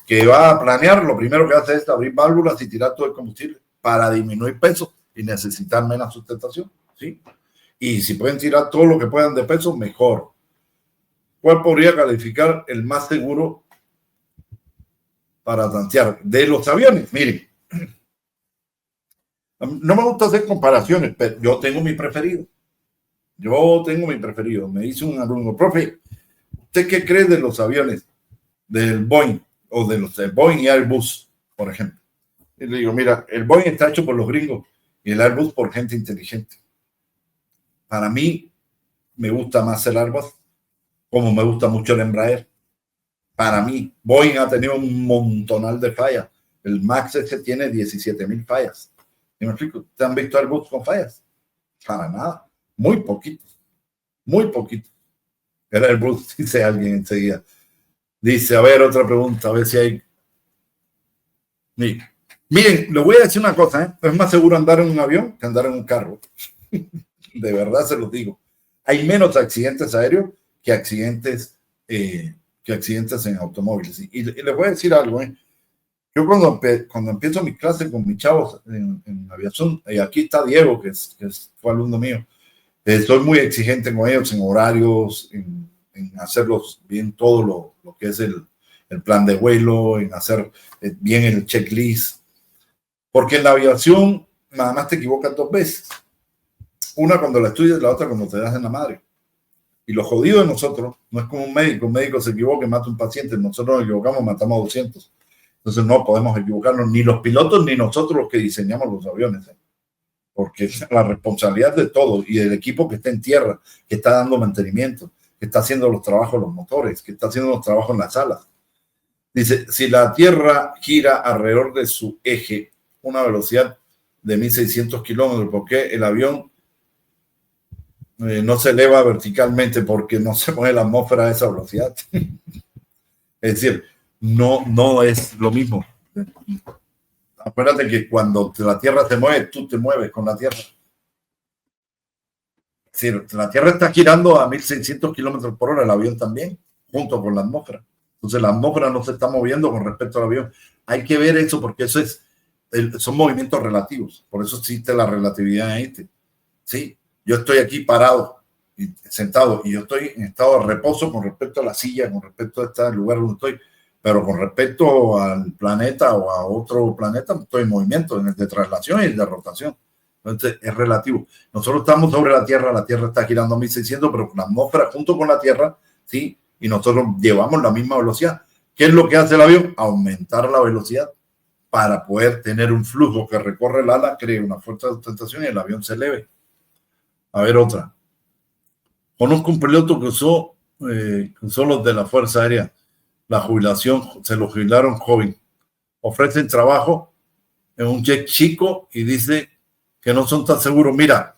que va a planear, lo primero que hace es abrir válvulas y tirar todo el combustible para disminuir peso y necesitar menos sustentación, ¿sí? Y si pueden tirar todo lo que puedan de peso, mejor. ¿Cuál podría calificar el más seguro para tantear de los aviones? Miren, no me gusta hacer comparaciones, pero yo tengo mi preferido. Me dice un alumno, profe, ¿usted qué cree de los aviones del Boeing o de los de Boeing y Airbus, por ejemplo? Y le digo, mira, el Boeing está hecho por los gringos y el Airbus por gente inteligente. Para mí, me gusta más el Airbus, como me gusta mucho el Embraer. Para mí, Boeing ha tenido un montonal de fallas. El MAX ese tiene 17,000 fallas. ¿Me explico? ¿Te han visto Airbus con fallas? Para nada. Muy poquito. Muy poquito. El Airbus, dice alguien enseguida. Dice, a ver, otra pregunta, a ver si hay... Miren, le voy a decir una cosa, ¿eh? Es más seguro andar en un avión que andar en un carro. De verdad se los digo. Hay menos accidentes aéreos que accidentes en automóviles. Y les voy a decir algo, ¿eh? Yo cuando empiezo mis clases con mis chavos en aviación, y aquí está Diego, que fue alumno mío, soy muy exigente con ellos en horarios, en hacerlos bien todo lo que es el plan de vuelo, en hacer bien el checklist. Porque en la aviación nada más te equivocas 2 veces. Una cuando la estudias, la otra cuando te das en la madre. Y lo jodido de nosotros no es como un médico se equivoca y mata a un paciente. Nosotros nos equivocamos, matamos a 200. Entonces no podemos equivocarnos ni los pilotos ni nosotros los que diseñamos los aviones. Porque es la responsabilidad de todo y del equipo que está en tierra, que está dando mantenimiento, que está haciendo los trabajos los motores, que está haciendo los trabajos en las alas. Dice, si la Tierra gira alrededor de su eje una velocidad de 1.600 kilómetros, ¿por qué el avión no se eleva verticalmente? Porque no se mueve la atmósfera a esa velocidad. Es decir, no es lo mismo. Acuérdate que cuando la Tierra se mueve, tú te mueves con la Tierra. Es decir, la Tierra está girando a 1.600 kilómetros por hora, el avión también, junto con la atmósfera. Entonces la atmósfera no se está moviendo con respecto al avión. Hay que ver eso porque eso son movimientos relativos. Por eso existe la relatividad en Einstein. Sí, yo estoy aquí parado, sentado, y yo estoy en estado de reposo con respecto a la silla, con respecto a este lugar donde estoy, pero con respecto al planeta o a otro planeta, estoy en movimiento, en el de traslación y el de rotación. Entonces es relativo. Nosotros estamos sobre la Tierra está girando a 1.600, pero con la atmósfera junto con la Tierra, ¿sí? Y nosotros llevamos la misma velocidad. ¿Qué es lo que hace el avión? Aumentar la velocidad para poder tener un flujo que recorre el ala, cree una fuerza de sustentación y el avión se eleve. A ver, otra. Conozco un piloto que usó los de la Fuerza Aérea. La jubilación, se lo jubilaron joven. Ofrecen trabajo en un jet chico y dice que no son tan seguros. Mira,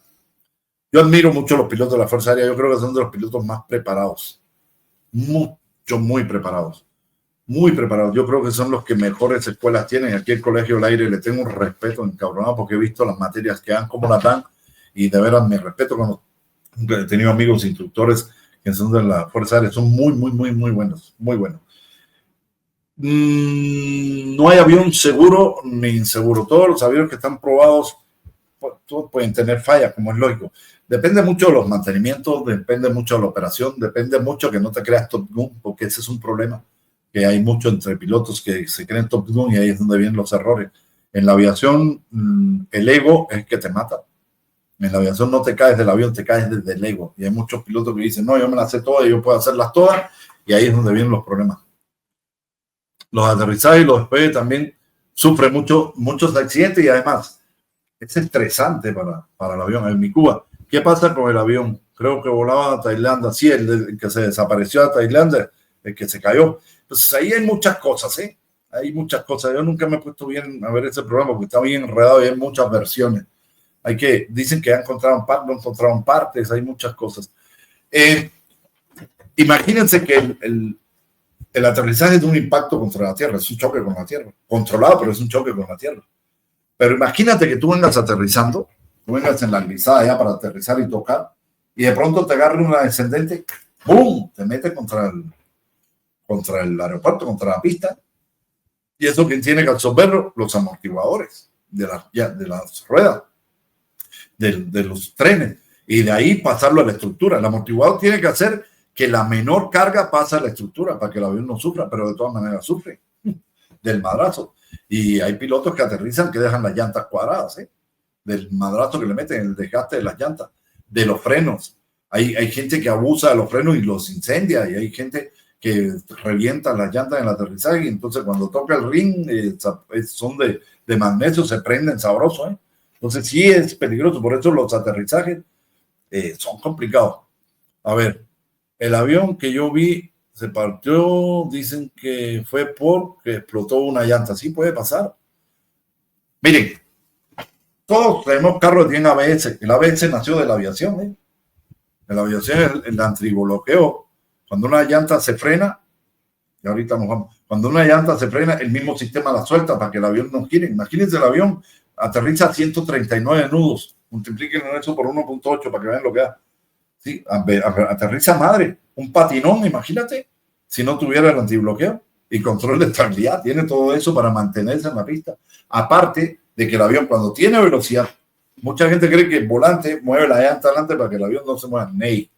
yo admiro mucho a los pilotos de la Fuerza Aérea. Yo creo que son de los pilotos más preparados. Muy preparados. muy preparados. Yo creo que son los que mejores escuelas tienen. Aquí el Colegio del Aire le tengo un respeto encabronado porque he visto las materias que dan, como las dan, y de veras me respeto cuando he tenido amigos instructores que son de la Fuerza Aérea, son muy, muy, muy, muy buenos, muy buenos. No hay avión seguro ni inseguro. Todos los aviones que están probados todos pueden tener fallas, como es lógico. Depende mucho de los mantenimientos, depende mucho de la operación, depende mucho que no te creas Top Gun, porque ese es un problema, que hay mucho entre pilotos que se creen Top Gun y ahí es donde vienen los errores. En la aviación, el ego es que te mata. En la aviación no te caes del avión, te caes desde el ego. Y hay muchos pilotos que dicen, no, yo me las sé todas, yo puedo hacerlas todas, y ahí es donde vienen los problemas. Los aterrizajes y los despegues también sufren muchos accidentes y además es estresante para el avión. En mi Cuba, ¿qué pasa con el avión? Creo que volaba a Tailandia, sí, el que se desapareció a Tailandia, el que se cayó. Entonces ahí hay muchas cosas, ¿eh? Hay muchas cosas. Yo nunca me he puesto bien a ver ese programa porque está bien enredado y hay muchas versiones. Dicen que encontraron partes, hay muchas cosas. Imagínense que el aterrizaje es de un impacto contra la Tierra, es un choque con la Tierra, controlado, pero es un choque con la Tierra. Pero imagínate que tú vengas aterrizando, tú vengas en la grisada ya para aterrizar y tocar, y de pronto te agarre una descendente, ¡pum!, te mete contra el aeropuerto, contra la pista, y eso que tiene que absorberlo, los amortiguadores de las ruedas, de los trenes, y de ahí pasarlo a la estructura. El amortiguador tiene que hacer que la menor carga pase a la estructura para que el avión no sufra, pero de todas maneras sufre del madrazo. Y hay pilotos que aterrizan que dejan las llantas cuadradas, del madrazo que le meten, el desgaste de las llantas, de los frenos. Hay gente que abusa de los frenos y los incendia, y hay gente que revienta las llantas en el aterrizaje, y entonces cuando toca el ring, son de magnesio, se prenden sabroso, Entonces sí es peligroso, por eso los aterrizajes son complicados. A ver, el avión que yo vi se partió, dicen que fue porque explotó una llanta. Sí puede pasar. Miren, todos tenemos carros que tienen ABS. El ABS nació de la aviación. En la aviación es el antribloqueo. Cuando una llanta se frena, y ahorita nos vamos, cuando una llanta se frena, el mismo sistema la suelta para que el avión no gire. Imagínense, el avión aterriza a 139 nudos. Multipliquen eso por 1.8 para que vean lo que da. Sí, aterriza madre, un patinón, imagínate, si no tuviera el antibloqueo y control de estabilidad, tiene todo eso para mantenerse en la pista. Aparte de que el avión, cuando tiene velocidad, mucha gente cree que el volante mueve la llanta adelante para que el avión no se mueva. Ney.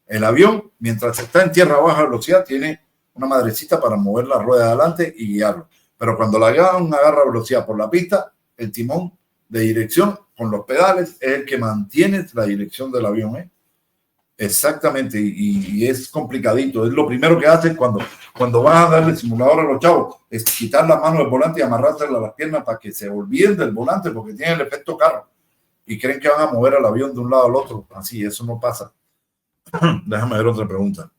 El avión, mientras está en tierra a baja velocidad, tiene una madrecita para mover la rueda adelante y guiarlo. Pero cuando la avión agarra velocidad por la pista, el timón de dirección con los pedales es el que mantiene la dirección del avión, Exactamente, y es complicadito. Es lo primero que hacen cuando vas a darle simulador a los chavos, es quitar la mano del volante y amarrársela a las piernas para que se olviden del volante, porque tiene el efecto carro y creen que van a mover al avión de un lado al otro. Así, eso no pasa. Déjame ver otra pregunta.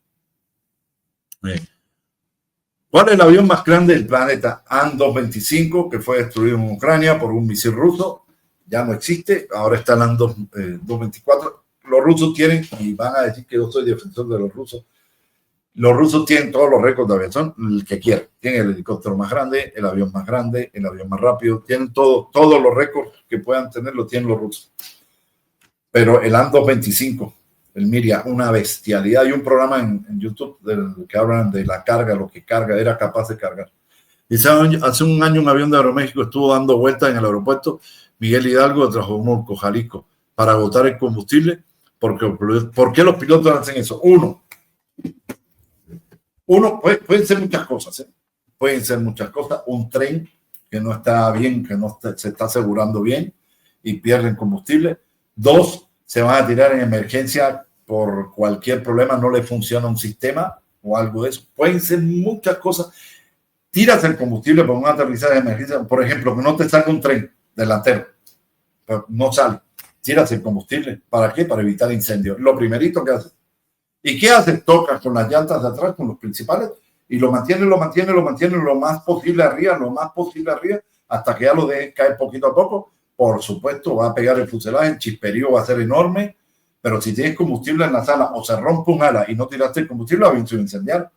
¿Cuál es el avión más grande del planeta? An-225, que fue destruido en Ucrania por un misil ruso. Ya no existe, ahora está el An-224. Los rusos tienen, y van a decir que yo soy defensor de los rusos tienen todos los récords de aviación, el que quieran. Tienen el helicóptero más grande, el avión más rápido, tienen todos los récords que puedan tener, lo tienen los rusos. Pero el An-225, el Miria, una bestialidad. Hay un programa en YouTube que hablan de la carga, lo que carga, era capaz de cargar. Hace un año un avión de Aeroméxico estuvo dando vueltas en el aeropuerto Miguel Hidalgo de Tlajomulco, Jalisco, para agotar el combustible. ¿Por qué los pilotos hacen eso? Uno, pueden ser muchas cosas, Pueden ser muchas cosas. Un tren que no está bien, que no se está asegurando bien y pierden combustible. Dos, se van a tirar en emergencia por cualquier problema, no le funciona un sistema o algo de eso. Pueden ser muchas cosas. Tiras el combustible por un aterrizaje de emergencia, por ejemplo, que no te salga un tren delantero, pero no sale. Tiras el combustible. ¿Para qué? Para evitar incendios. Lo primerito que haces. ¿Y qué haces? Tocas con las llantas de atrás, con los principales, y lo mantiene lo más posible arriba, hasta que ya lo dejes caer poquito a poco. Por supuesto, va a pegar el fuselaje, el chisperío va a ser enorme, pero si tienes combustible en la sala o se rompe un ala y no tiraste el combustible, el avión se va a incendiar.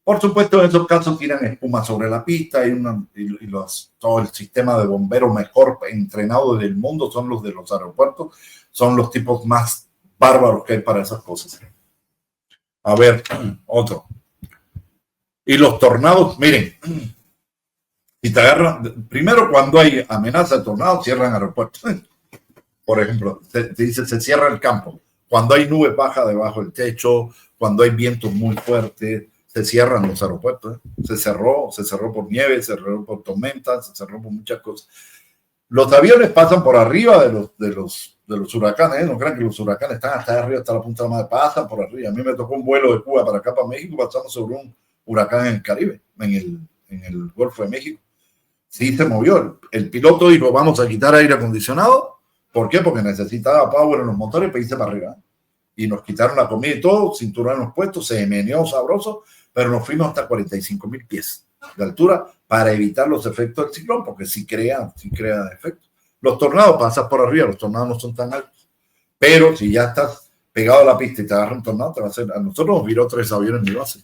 Por supuesto, en esos casos tiran espuma sobre la pista todo el sistema de bomberos mejor entrenado del mundo son los de los aeropuertos, son los tipos más bárbaros que hay para esas cosas. A ver, otro. Y los tornados, miren, si te agarran, primero cuando hay amenaza de tornado, cierran aeropuertos. Por ejemplo, te dice se cierra el campo. Cuando hay nubes bajas debajo del techo, cuando hay vientos muy fuertes, se cierran los aeropuertos. Se cerró por nieve, se cerró por tormentas, se cerró por muchas cosas. Los aviones pasan por arriba de los huracanes, no crean que los huracanes están hasta arriba, hasta la punta de la madre, pasan por arriba. A mí me tocó un vuelo de Cuba para acá, para México, pasamos sobre un huracán en el Caribe, en el Golfo de México. Sí se movió. El piloto dijo, vamos a quitar aire acondicionado. ¿Por qué? Porque necesitaba power en los motores para irse para arriba. Y nos quitaron la comida y todo, cinturones puestos, se meneó sabroso, pero nos fuimos hasta 45,000 pies de altura para evitar los efectos del ciclón, porque sí crea efectos. Los tornados pasas por arriba, los tornados no son tan altos, pero si ya estás pegado a la pista y te agarra un tornado, te va a hacer. A nosotros nos viró 3 aviones en mi base.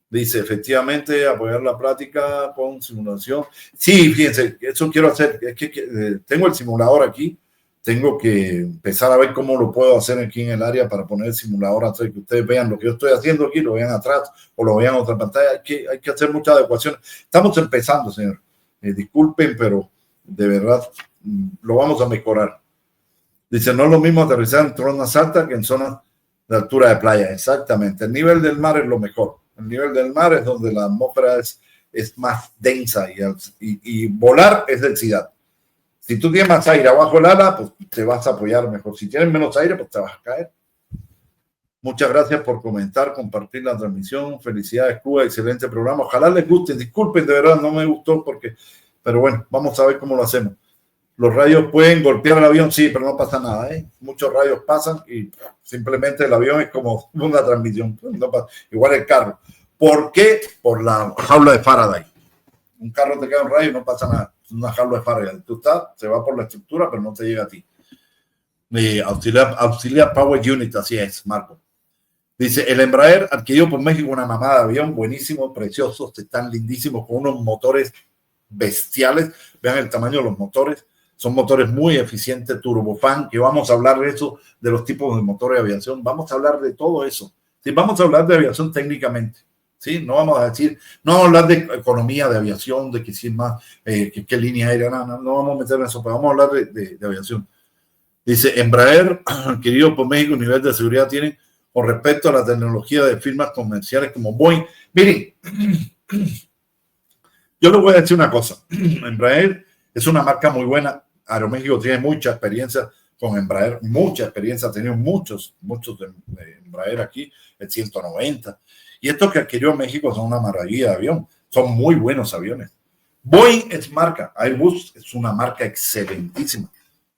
Dice, efectivamente, apoyar la práctica con simulación. Sí, fíjense, eso quiero hacer. Es que tengo el simulador aquí. Tengo que empezar a ver cómo lo puedo hacer aquí en el área para poner el simulador, hacer que ustedes vean lo que yo estoy haciendo aquí, lo vean atrás o lo vean en otra pantalla. Hay que hacer muchas adecuaciones. Estamos empezando, señor. Disculpen, pero de verdad lo vamos a mejorar. Dice, no es lo mismo aterrizar en zonas altas que en zonas de altura de playa. Exactamente. El nivel del mar es lo mejor. El nivel del mar es donde la atmósfera es más densa y volar es densidad. Si tú tienes más aire abajo el ala, pues te vas a apoyar mejor. Si tienes menos aire, pues te vas a caer. Muchas gracias por comentar, compartir la transmisión. Felicidades, Cuba, excelente programa. Ojalá les guste. Disculpen, de verdad, no me gustó pero bueno, vamos a ver cómo lo hacemos. Los rayos pueden golpear el avión, sí, pero no pasa nada, ¿eh? Muchos rayos pasan y simplemente el avión es como una transmisión. No pasa. Igual el carro. ¿Por qué? Por la jaula de Faraday. Un carro te cae un rayo y no pasa nada. Es una jaula de Faraday. Se va por la estructura, pero no te llega a ti. Auxiliar Power Unit, así es, Marco. Dice, el Embraer adquirido por México una mamada de avión, buenísimo, preciosos, están lindísimos, con unos motores bestiales. Vean el tamaño de los motores. Son motores muy eficientes, turbofan, que vamos a hablar de eso, de los tipos de motores de aviación. Vamos a hablar de todo eso. Sí, vamos a hablar de aviación técnicamente. ¿Sí? No vamos a decir, no vamos a hablar de economía de aviación, de que si es más, qué línea aérea, no vamos a meter en eso, pero vamos a hablar de aviación. Dice, Embraer, adquirido por México, nivel de seguridad tienen con respecto a la tecnología de firmas comerciales como Boeing. Miren, yo les voy a decir una cosa. Embraer es una marca muy buena. Aeroméxico tiene mucha experiencia con Embraer, mucha experiencia, ha tenido muchos de Embraer aquí, el 190. Y estos que adquirió México son una maravilla de avión, son muy buenos aviones. Boeing es marca, Airbus es una marca excelentísima,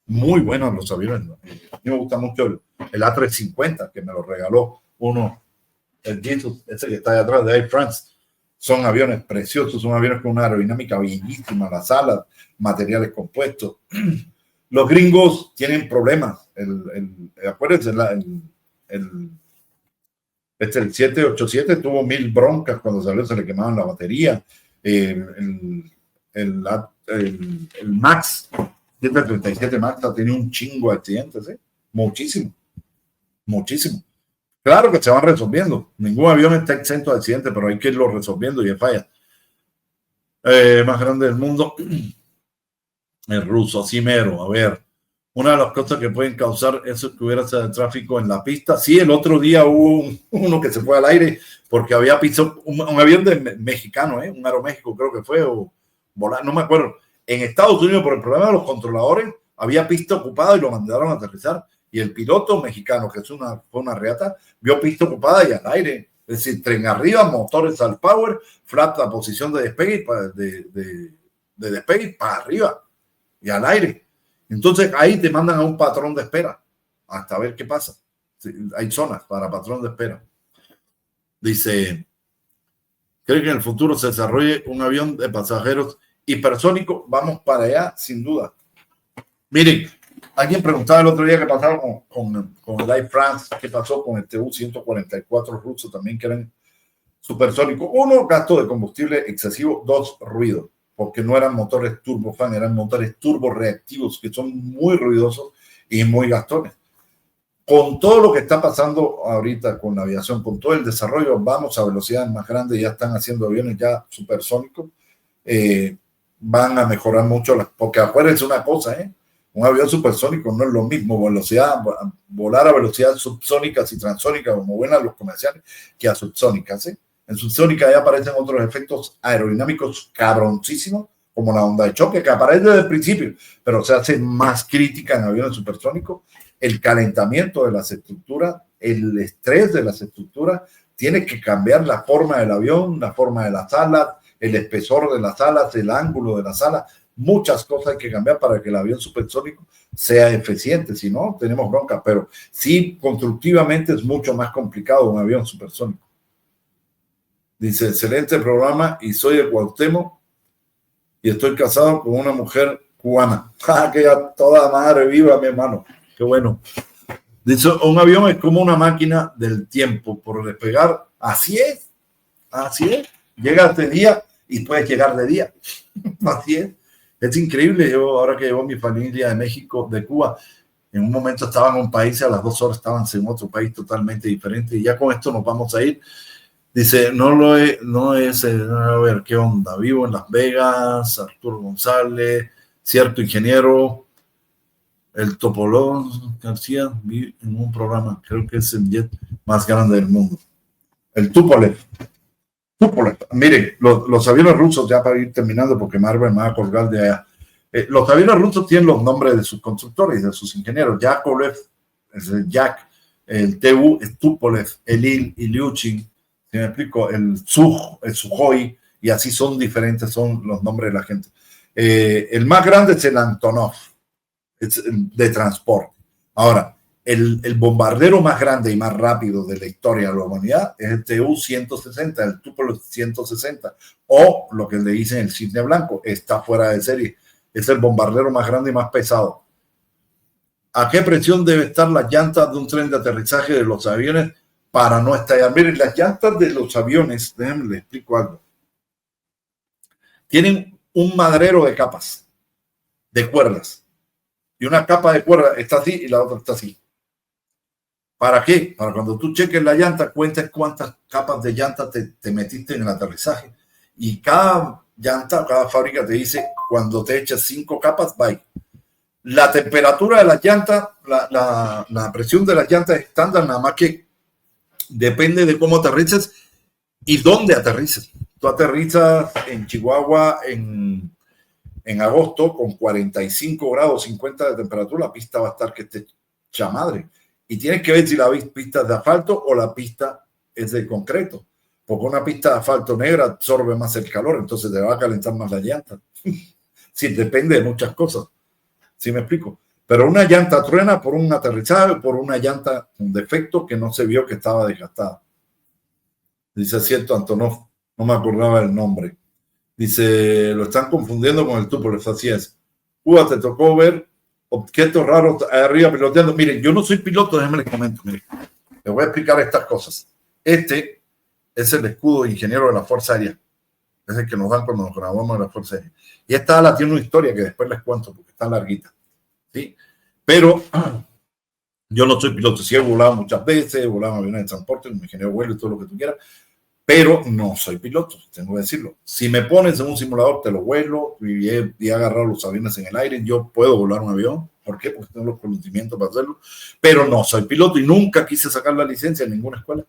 muy buenos los aviones. A mí me gusta mucho el A350, que me lo regaló el Jesus, ese que está allá atrás de Air France. Son aviones preciosos, son aviones con una aerodinámica bellísima, las alas, materiales compuestos. Los gringos tienen problemas. Acuérdense, el 787 tuvo 1000 broncas cuando salió, se le quemaban la batería. El Max, 737 Max ha tenido un chingo de accidentes, ¿eh? Muchísimo. Claro que se van resolviendo. Ningún avión está exento de accidentes, pero hay que irlo resolviendo y de falla. Más grande del mundo. El ruso, así mero. A ver, una de las cosas que pueden causar eso es que hubiera tráfico en la pista. Sí, el otro día hubo uno que se fue al aire porque había pisado un avión mexicano, un Aeroméxico creo que fue, o volar, no me acuerdo. En Estados Unidos, por el problema de los controladores, había pista ocupada y lo mandaron a aterrizar. Y el piloto mexicano, que fue una reata, vio pista ocupada y al aire. Es decir, tren arriba, motores al power, flap a posición de despegue, de despegue para arriba y al aire. Entonces ahí te mandan a un patrón de espera hasta ver qué pasa. Hay zonas para patrón de espera. Dice, ¿cree que en el futuro se desarrolle un avión de pasajeros hipersónico? Vamos para allá, sin duda. Miren, alguien preguntaba el otro día qué pasaba con el Air France, qué pasó con el TU-144 ruso también, que supersónico. 1, gasto de combustible excesivo. 2, ruido, porque no eran motores turbofan, eran motores turboreactivos que son muy ruidosos y muy gastones. Con todo lo que está pasando ahorita con la aviación, con todo el desarrollo, vamos a velocidades más grandes, ya están haciendo aviones ya supersónicos, van a mejorar mucho, porque acuérdense una cosa, un avión supersónico no es lo mismo volar a velocidades subsónicas y transónicas, como vuelan los comerciales, que a subsónicas. En subsónica ya aparecen otros efectos aerodinámicos cabroncísimos, como la onda de choque, que aparece desde el principio, pero se hace más crítica en aviones supersónicos. El calentamiento de las estructuras, el estrés de las estructuras, tiene que cambiar la forma del avión, la forma de las alas, el espesor de las alas, el ángulo de las alas. Muchas cosas hay que cambiar para que el avión supersónico sea eficiente, si no, tenemos bronca, pero sí, constructivamente es mucho más complicado un avión supersónico. Dice, excelente programa y soy de Cuauhtémoc y estoy casado con una mujer cubana. Que a toda madre viva, mi hermano. Qué bueno. Dice, un avión es como una máquina del tiempo por despegar. Así es. Llegas de día y puedes llegar de día. Así es. Es increíble. Yo, ahora que llevo mi familia de México, de Cuba, en un momento estaban en un país, a las 2 horas estaban en otro país totalmente diferente. Y ya con esto nos vamos a ir. Dice, no es, a ver, ¿qué onda? Vivo en Las Vegas, Arturo González, cierto ingeniero. El Topolón García vive en un programa, creo que es el jet más grande del mundo. El Tupolev. Miren, los aviones rusos, ya para ir terminando, porque Marvel me va a colgar de allá. Los aviones rusos tienen los nombres de sus constructores, de sus ingenieros. Yakovlev es el Yak, el TU es Tupolev, el Ilyushin, si me explico, el Sukhoi, y así son diferentes, son los nombres de la gente. El más grande es el Antonov, de transporte. Ahora, el bombardero más grande y más rápido de la historia de la humanidad es el Tu-160, el Tupolev 160, o lo que le dicen el cisne blanco, está fuera de serie. Es el bombardero más grande y más pesado. ¿A qué presión debe estar las llantas de un tren de aterrizaje de los aviones para no estallar? Miren, las llantas de los aviones, déjenme les explico algo. Tienen un madrero de capas, de cuerdas. Y una capa de cuerda está así y la otra está así. ¿Para qué? Para cuando tú cheques la llanta, cuentes cuántas capas de llanta te metiste en el aterrizaje. Y cada llanta, cada fábrica te dice, cuando te echas 5 capas, bye. La temperatura de las llantas, la presión de las llantas es estándar, nada más que depende de cómo aterrices y dónde aterrices. Tú aterrizas en Chihuahua en agosto con 45 grados 50 de temperatura, la pista va a estar que esté chamadre. Y tienes que ver si la pista es de asfalto o la pista es de concreto. Porque una pista de asfalto negra absorbe más el calor, entonces te va a calentar más la llanta. Sí, depende de muchas cosas. ¿Sí me explico? Pero una llanta truena por un aterrizaje, por una llanta con defecto que no se vio que estaba desgastada. Dice, cierto, Antonov, no me acordaba el nombre. Dice, lo están confundiendo con el Tupolev, así es. Cuba, te tocó ver objetos raros arriba piloteando. Miren, yo no soy piloto, déjenme les comento. Miren, les voy a explicar estas cosas. Este es el escudo de ingeniero de la Fuerza Aérea. Es el que nos dan cuando nos grabamos de la Fuerza Aérea. Y esta ala tiene una historia que después les cuento porque está larguita. ¿Sí? Pero yo no soy piloto. Sí he volado muchas veces, he volado en aviones de transporte, como ingeniero de vuelo y todo lo que tú quieras. Pero no soy piloto, tengo que decirlo. Si me pones en un simulador, te lo vuelo y he agarrado los aviones en el aire. Yo puedo volar un avión. ¿Por qué? Porque tengo los conocimientos para hacerlo. Pero no soy piloto y nunca quise sacar la licencia en ninguna escuela.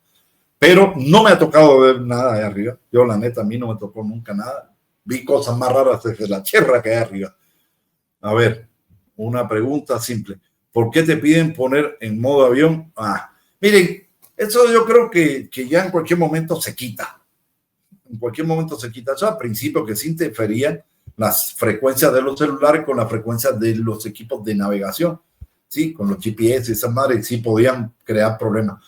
Pero no me ha tocado ver nada de arriba. Yo, la neta, a mí no me tocó nunca nada. Vi cosas más raras desde la tierra que hay arriba. A ver, una pregunta simple. ¿Por qué te piden poner en modo avión? Miren, eso yo creo que ya en cualquier momento se quita. En cualquier momento se quita. Eso al principio que se interferían las frecuencias de los celulares con las frecuencias de los equipos de navegación. Sí, con los GPS y esas madres sí podían crear problemas.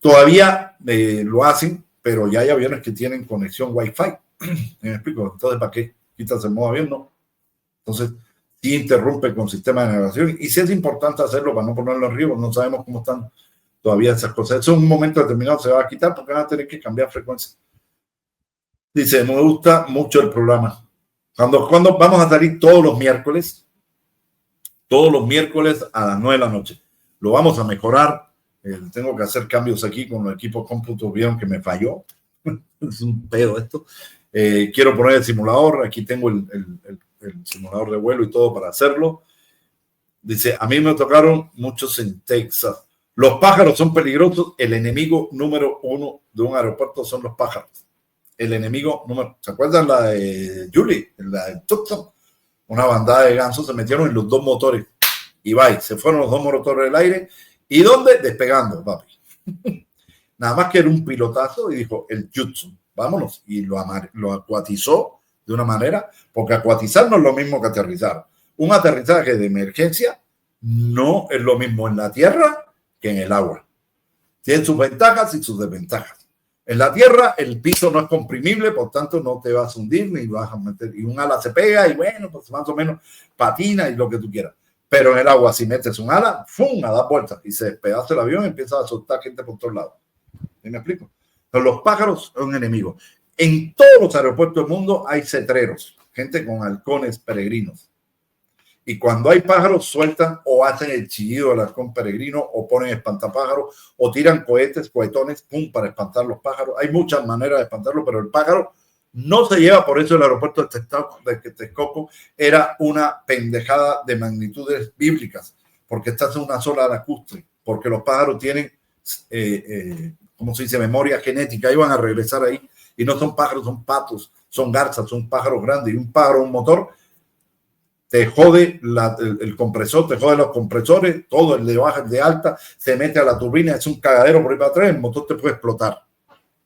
Todavía lo hacen, pero ya hay aviones que tienen conexión Wi-Fi. ¿Me explico? Entonces, ¿para qué quitas el modo avión? No. Entonces, sí interrumpe con el sistema de navegación. Y sí es importante hacerlo para no ponerlo en riesgo. No sabemos cómo están todavía esas cosas. Eso en un momento determinado se va a quitar porque van a tener que cambiar frecuencia. Dice, me gusta mucho el programa. Cuando vamos a salir todos los miércoles a las 9 de la noche. Lo vamos a mejorar. Tengo que hacer cambios aquí con los equipos cómputos. Vieron que me falló. Es un pedo esto. Quiero poner el simulador. Aquí tengo el simulador de vuelo y todo para hacerlo. Dice, a mí me tocaron muchos en Texas. Los pájaros son peligrosos. El enemigo número 1 de un aeropuerto son los pájaros. El enemigo número... ¿Se acuerdan la de Julie? La de Tucson. Una bandada de gansos se metieron en los dos motores. Y bye, se fueron los dos motores del aire. ¿Y dónde? Despegando, papi. Nada más que era un pilotazo y dijo, el jutsu, vámonos. Y lo acuatizó de una manera, porque acuatizar no es lo mismo que aterrizar. Un aterrizaje de emergencia no es lo mismo en la tierra que en el agua. Tiene sus ventajas y sus desventajas. En la tierra el piso no es comprimible, por tanto no te vas a hundir ni vas a meter, y un ala se pega y bueno, pues más o menos patina y lo que tú quieras. Pero en el agua, si metes un ala, ¡fum!, a dar vueltas y se despedaza el avión y empieza a soltar gente por todos lados. ¿Sí me explico? Pero los pájaros son enemigos. En todos los aeropuertos del mundo hay cetreros, gente con halcones peregrinos. Y cuando hay pájaros, sueltan o hacen el chillido del halcón peregrino o ponen espantapájaros o tiran cohetones, pum, para espantar los pájaros. Hay muchas maneras de espantarlo, pero el pájaro no se lleva. Por eso el aeropuerto de Texcoco era una pendejada de magnitudes bíblicas, porque estás en una sola lacustre, porque los pájaros tienen, ¿cómo se dice?, memoria genética. Iban a regresar ahí y no son pájaros, son patos, son garzas, son pájaros grandes. Y un pájaro, un motor, te jode el compresor, te jode los compresores, todo el de baja, el de alta, se mete a la turbina, es un cagadero por ahí para atrás, el motor te puede explotar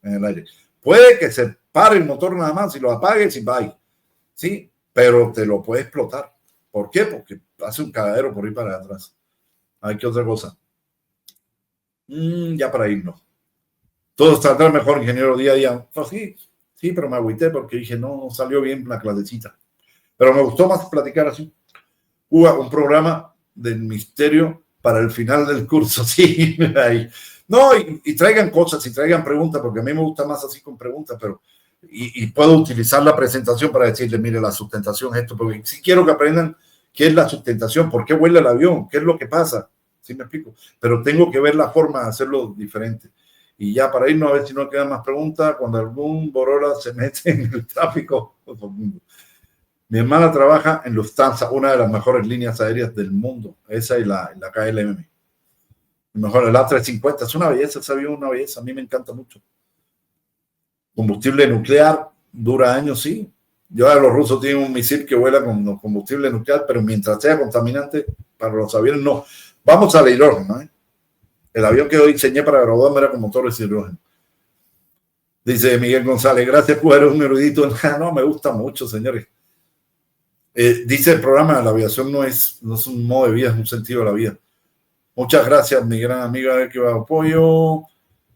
en el aire. Puede que se pare el motor nada más, si lo apagues y bye, ¿sí? Pero te lo puede explotar. ¿Por qué? Porque hace un cagadero por ahí para atrás. Hay que otra cosa. Ya para irnos. Todo saldrá mejor, ingeniero, día a día. Pues sí, pero me agüité porque dije, no salió bien la clasecita. Pero me gustó más platicar así. Hubo un programa del misterio para el final del curso, sí. Ahí. No, y traigan cosas y traigan preguntas, porque a mí me gusta más así con preguntas, pero y puedo utilizar la presentación para decirles, mire, la sustentación es esto, porque sí quiero que aprendan qué es la sustentación, por qué vuela el avión, qué es lo que pasa, ¿sí me explico? Pero tengo que ver la forma de hacerlo diferente. Y ya para irnos, a ver si no quedan más preguntas, cuando algún borola se mete en el tráfico. Mi hermana trabaja en Lufthansa, una de las mejores líneas aéreas del mundo. Esa y la KLM. Mejor el A350. Es una belleza, ese avión es una belleza. A mí me encanta mucho. Combustible nuclear, dura años, sí. Yo, los rusos tienen un misil que vuela con combustible nuclear, pero mientras sea contaminante, para los aviones no. Vamos al hidrógeno, ¿eh? El avión que hoy diseñé para graduarme era con motores de hidrógeno. Dice Miguel González, gracias por eres un erudito. No, me gusta mucho, señores. Dice el programa, la aviación no es un modo de vida, es un sentido de la vida. Muchas gracias, mi gran amiga que va a apoyo.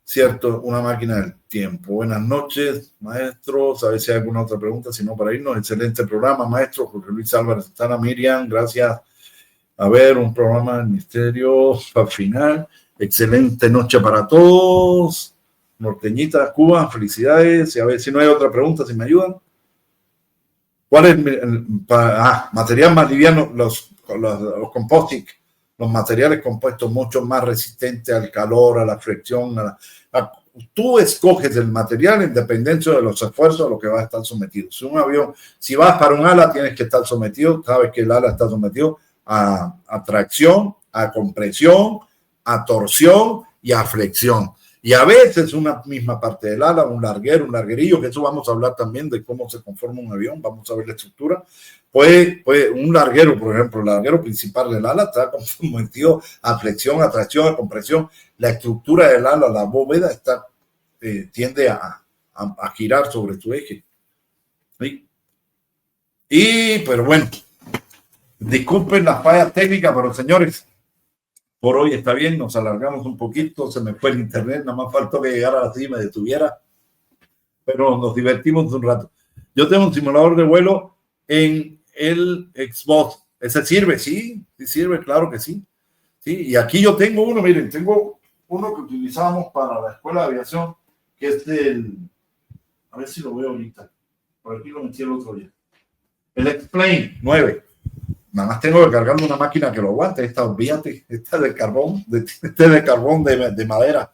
Cierto, una máquina del tiempo. Buenas noches, maestros. A ver si hay alguna otra pregunta, si no, para irnos. Excelente programa, maestro. Jorge Luis Álvarez, Tana Miriam, gracias. A ver, un programa del misterio para final. Excelente noche para todos. Norteñita, Cuba, felicidades. Y a ver si no hay otra pregunta, si me ayudan. ¿Cuál es material más liviano? Los composting, los materiales compuestos mucho más resistentes al calor, a la fricción. Tú escoges el material en dependencia de los esfuerzos a los que vas a estar sometido. Si un avión, si vas para un ala, tienes que estar sometido, sabes que el ala está sometido a tracción, a compresión, a torsión y a flexión. Y a veces una misma parte del ala, un larguerillo, que eso vamos a hablar también de cómo se conforma un avión, vamos a ver la estructura. Pues un larguero, por ejemplo, el larguero principal del ala está sometido a flexión, a tracción, a compresión. La estructura del ala, la bóveda, tiende a girar sobre su eje. ¿Sí? Pero bueno, disculpen las fallas técnicas, pero señores, por hoy está bien, nos alargamos un poquito, se me fue el internet, nada más faltó que llegara a la cima y me detuviera, pero nos divertimos un rato. Yo tengo un simulador de vuelo en el Xbox. ¿Ese sirve? Sí sirve, claro que sí. Y aquí yo tengo uno, miren, tengo uno que utilizamos para la escuela de aviación, que es A ver si lo veo ahorita. Por aquí lo metí el otro día. El X-Plane 9. Nada más tengo que cargar una máquina que lo aguante. Esta, olvídate, esta de carbón, de madera.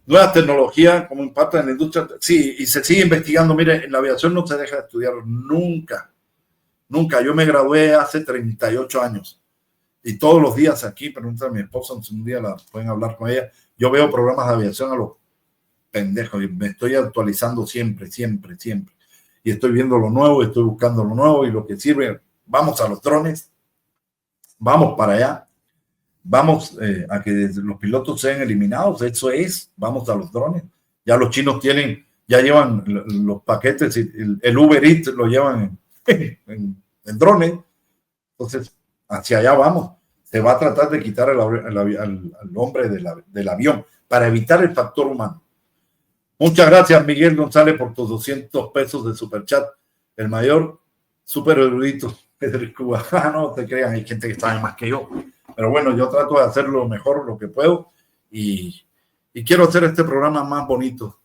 Nuevas tecnologías como impactan en la industria. Sí, y se sigue investigando. Mire, en la aviación no se deja de estudiar nunca. Nunca. Yo me gradué hace 38 años. Y todos los días aquí, pregúntale a mi esposa, si un día la pueden hablar con ella, yo veo programas de aviación a los pendejos y me estoy actualizando siempre. Y estoy viendo lo nuevo, estoy buscando lo nuevo y lo que sirve. Vamos a los drones, vamos para allá, vamos a que los pilotos sean eliminados, eso es, vamos a los drones. Ya los chinos ya llevan los paquetes, el Uber Eats lo llevan en drones, entonces hacia allá vamos. Se va a tratar de quitar al hombre del avión para evitar el factor humano. Muchas gracias, Miguel González, por tus 200 pesos de superchat. El mayor super erudito Pedro Cuba. No te crean, hay gente que sabe más que yo. Pero bueno, yo trato de hacerlo mejor lo que puedo y quiero hacer este programa más bonito,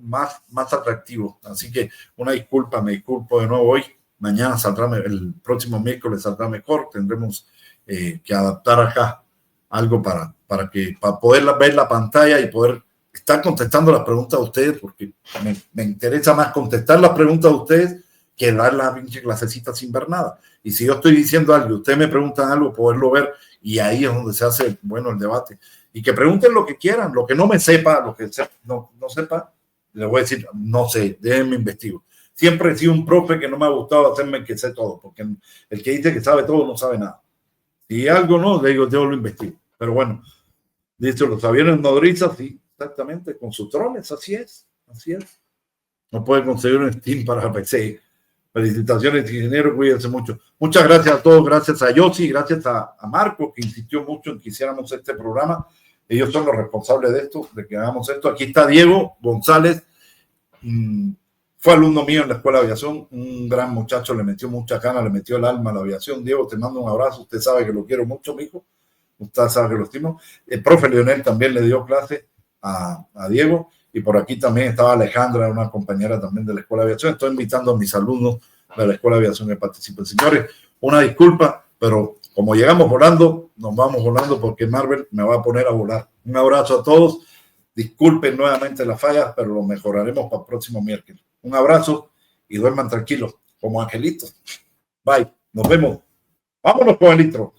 más atractivo. Así que me disculpo de nuevo hoy. Mañana saldrá, el próximo miércoles saldrá mejor. Tendremos que adaptar acá algo para poder ver la pantalla y poder estar contestando las preguntas de ustedes, porque me interesa más contestar las preguntas de ustedes que dar la pinche clasecita sin ver nada. Y si yo estoy diciendo algo y ustedes me preguntan algo, poderlo ver, y ahí es donde se hace bueno el debate. Y que pregunten lo que quieran, lo que no me sepa, lo que no sepa, les voy a decir, no sé, déjenme investigo. Siempre he sido un profe que no me ha gustado hacerme que sé todo, porque el que dice que sabe todo no sabe nada. Si algo no, le digo, yo lo investigo. Pero bueno, dice, los aviones nodrizas, sí, exactamente, con sus drones, así es. No puede conseguir un Steam para PC. Felicitaciones, ingeniero, cuídense mucho. Muchas gracias a todos, gracias a Yossi, gracias a Marco, que insistió mucho en que hiciéramos este programa. Ellos son los responsables de esto, de que hagamos esto. Aquí está Diego González, fue alumno mío en la Escuela de Aviación, un gran muchacho, le metió mucha gana, le metió el alma a la aviación. Diego, te mando un abrazo, usted sabe que lo quiero mucho, mijo, usted sabe que lo estimo. El profe Leonel también le dio clase a Diego, y por aquí también estaba Alejandra, una compañera también de la Escuela de Aviación. Estoy invitando a mis alumnos de la Escuela de Aviación que participen. Señores, una disculpa, pero como llegamos volando, nos vamos volando porque Marvel me va a poner a volar. Un abrazo a todos. Disculpen nuevamente las fallas, pero lo mejoraremos para el próximo miércoles. Un abrazo y duerman tranquilos, como angelitos. Bye, nos vemos. Vámonos con el intro.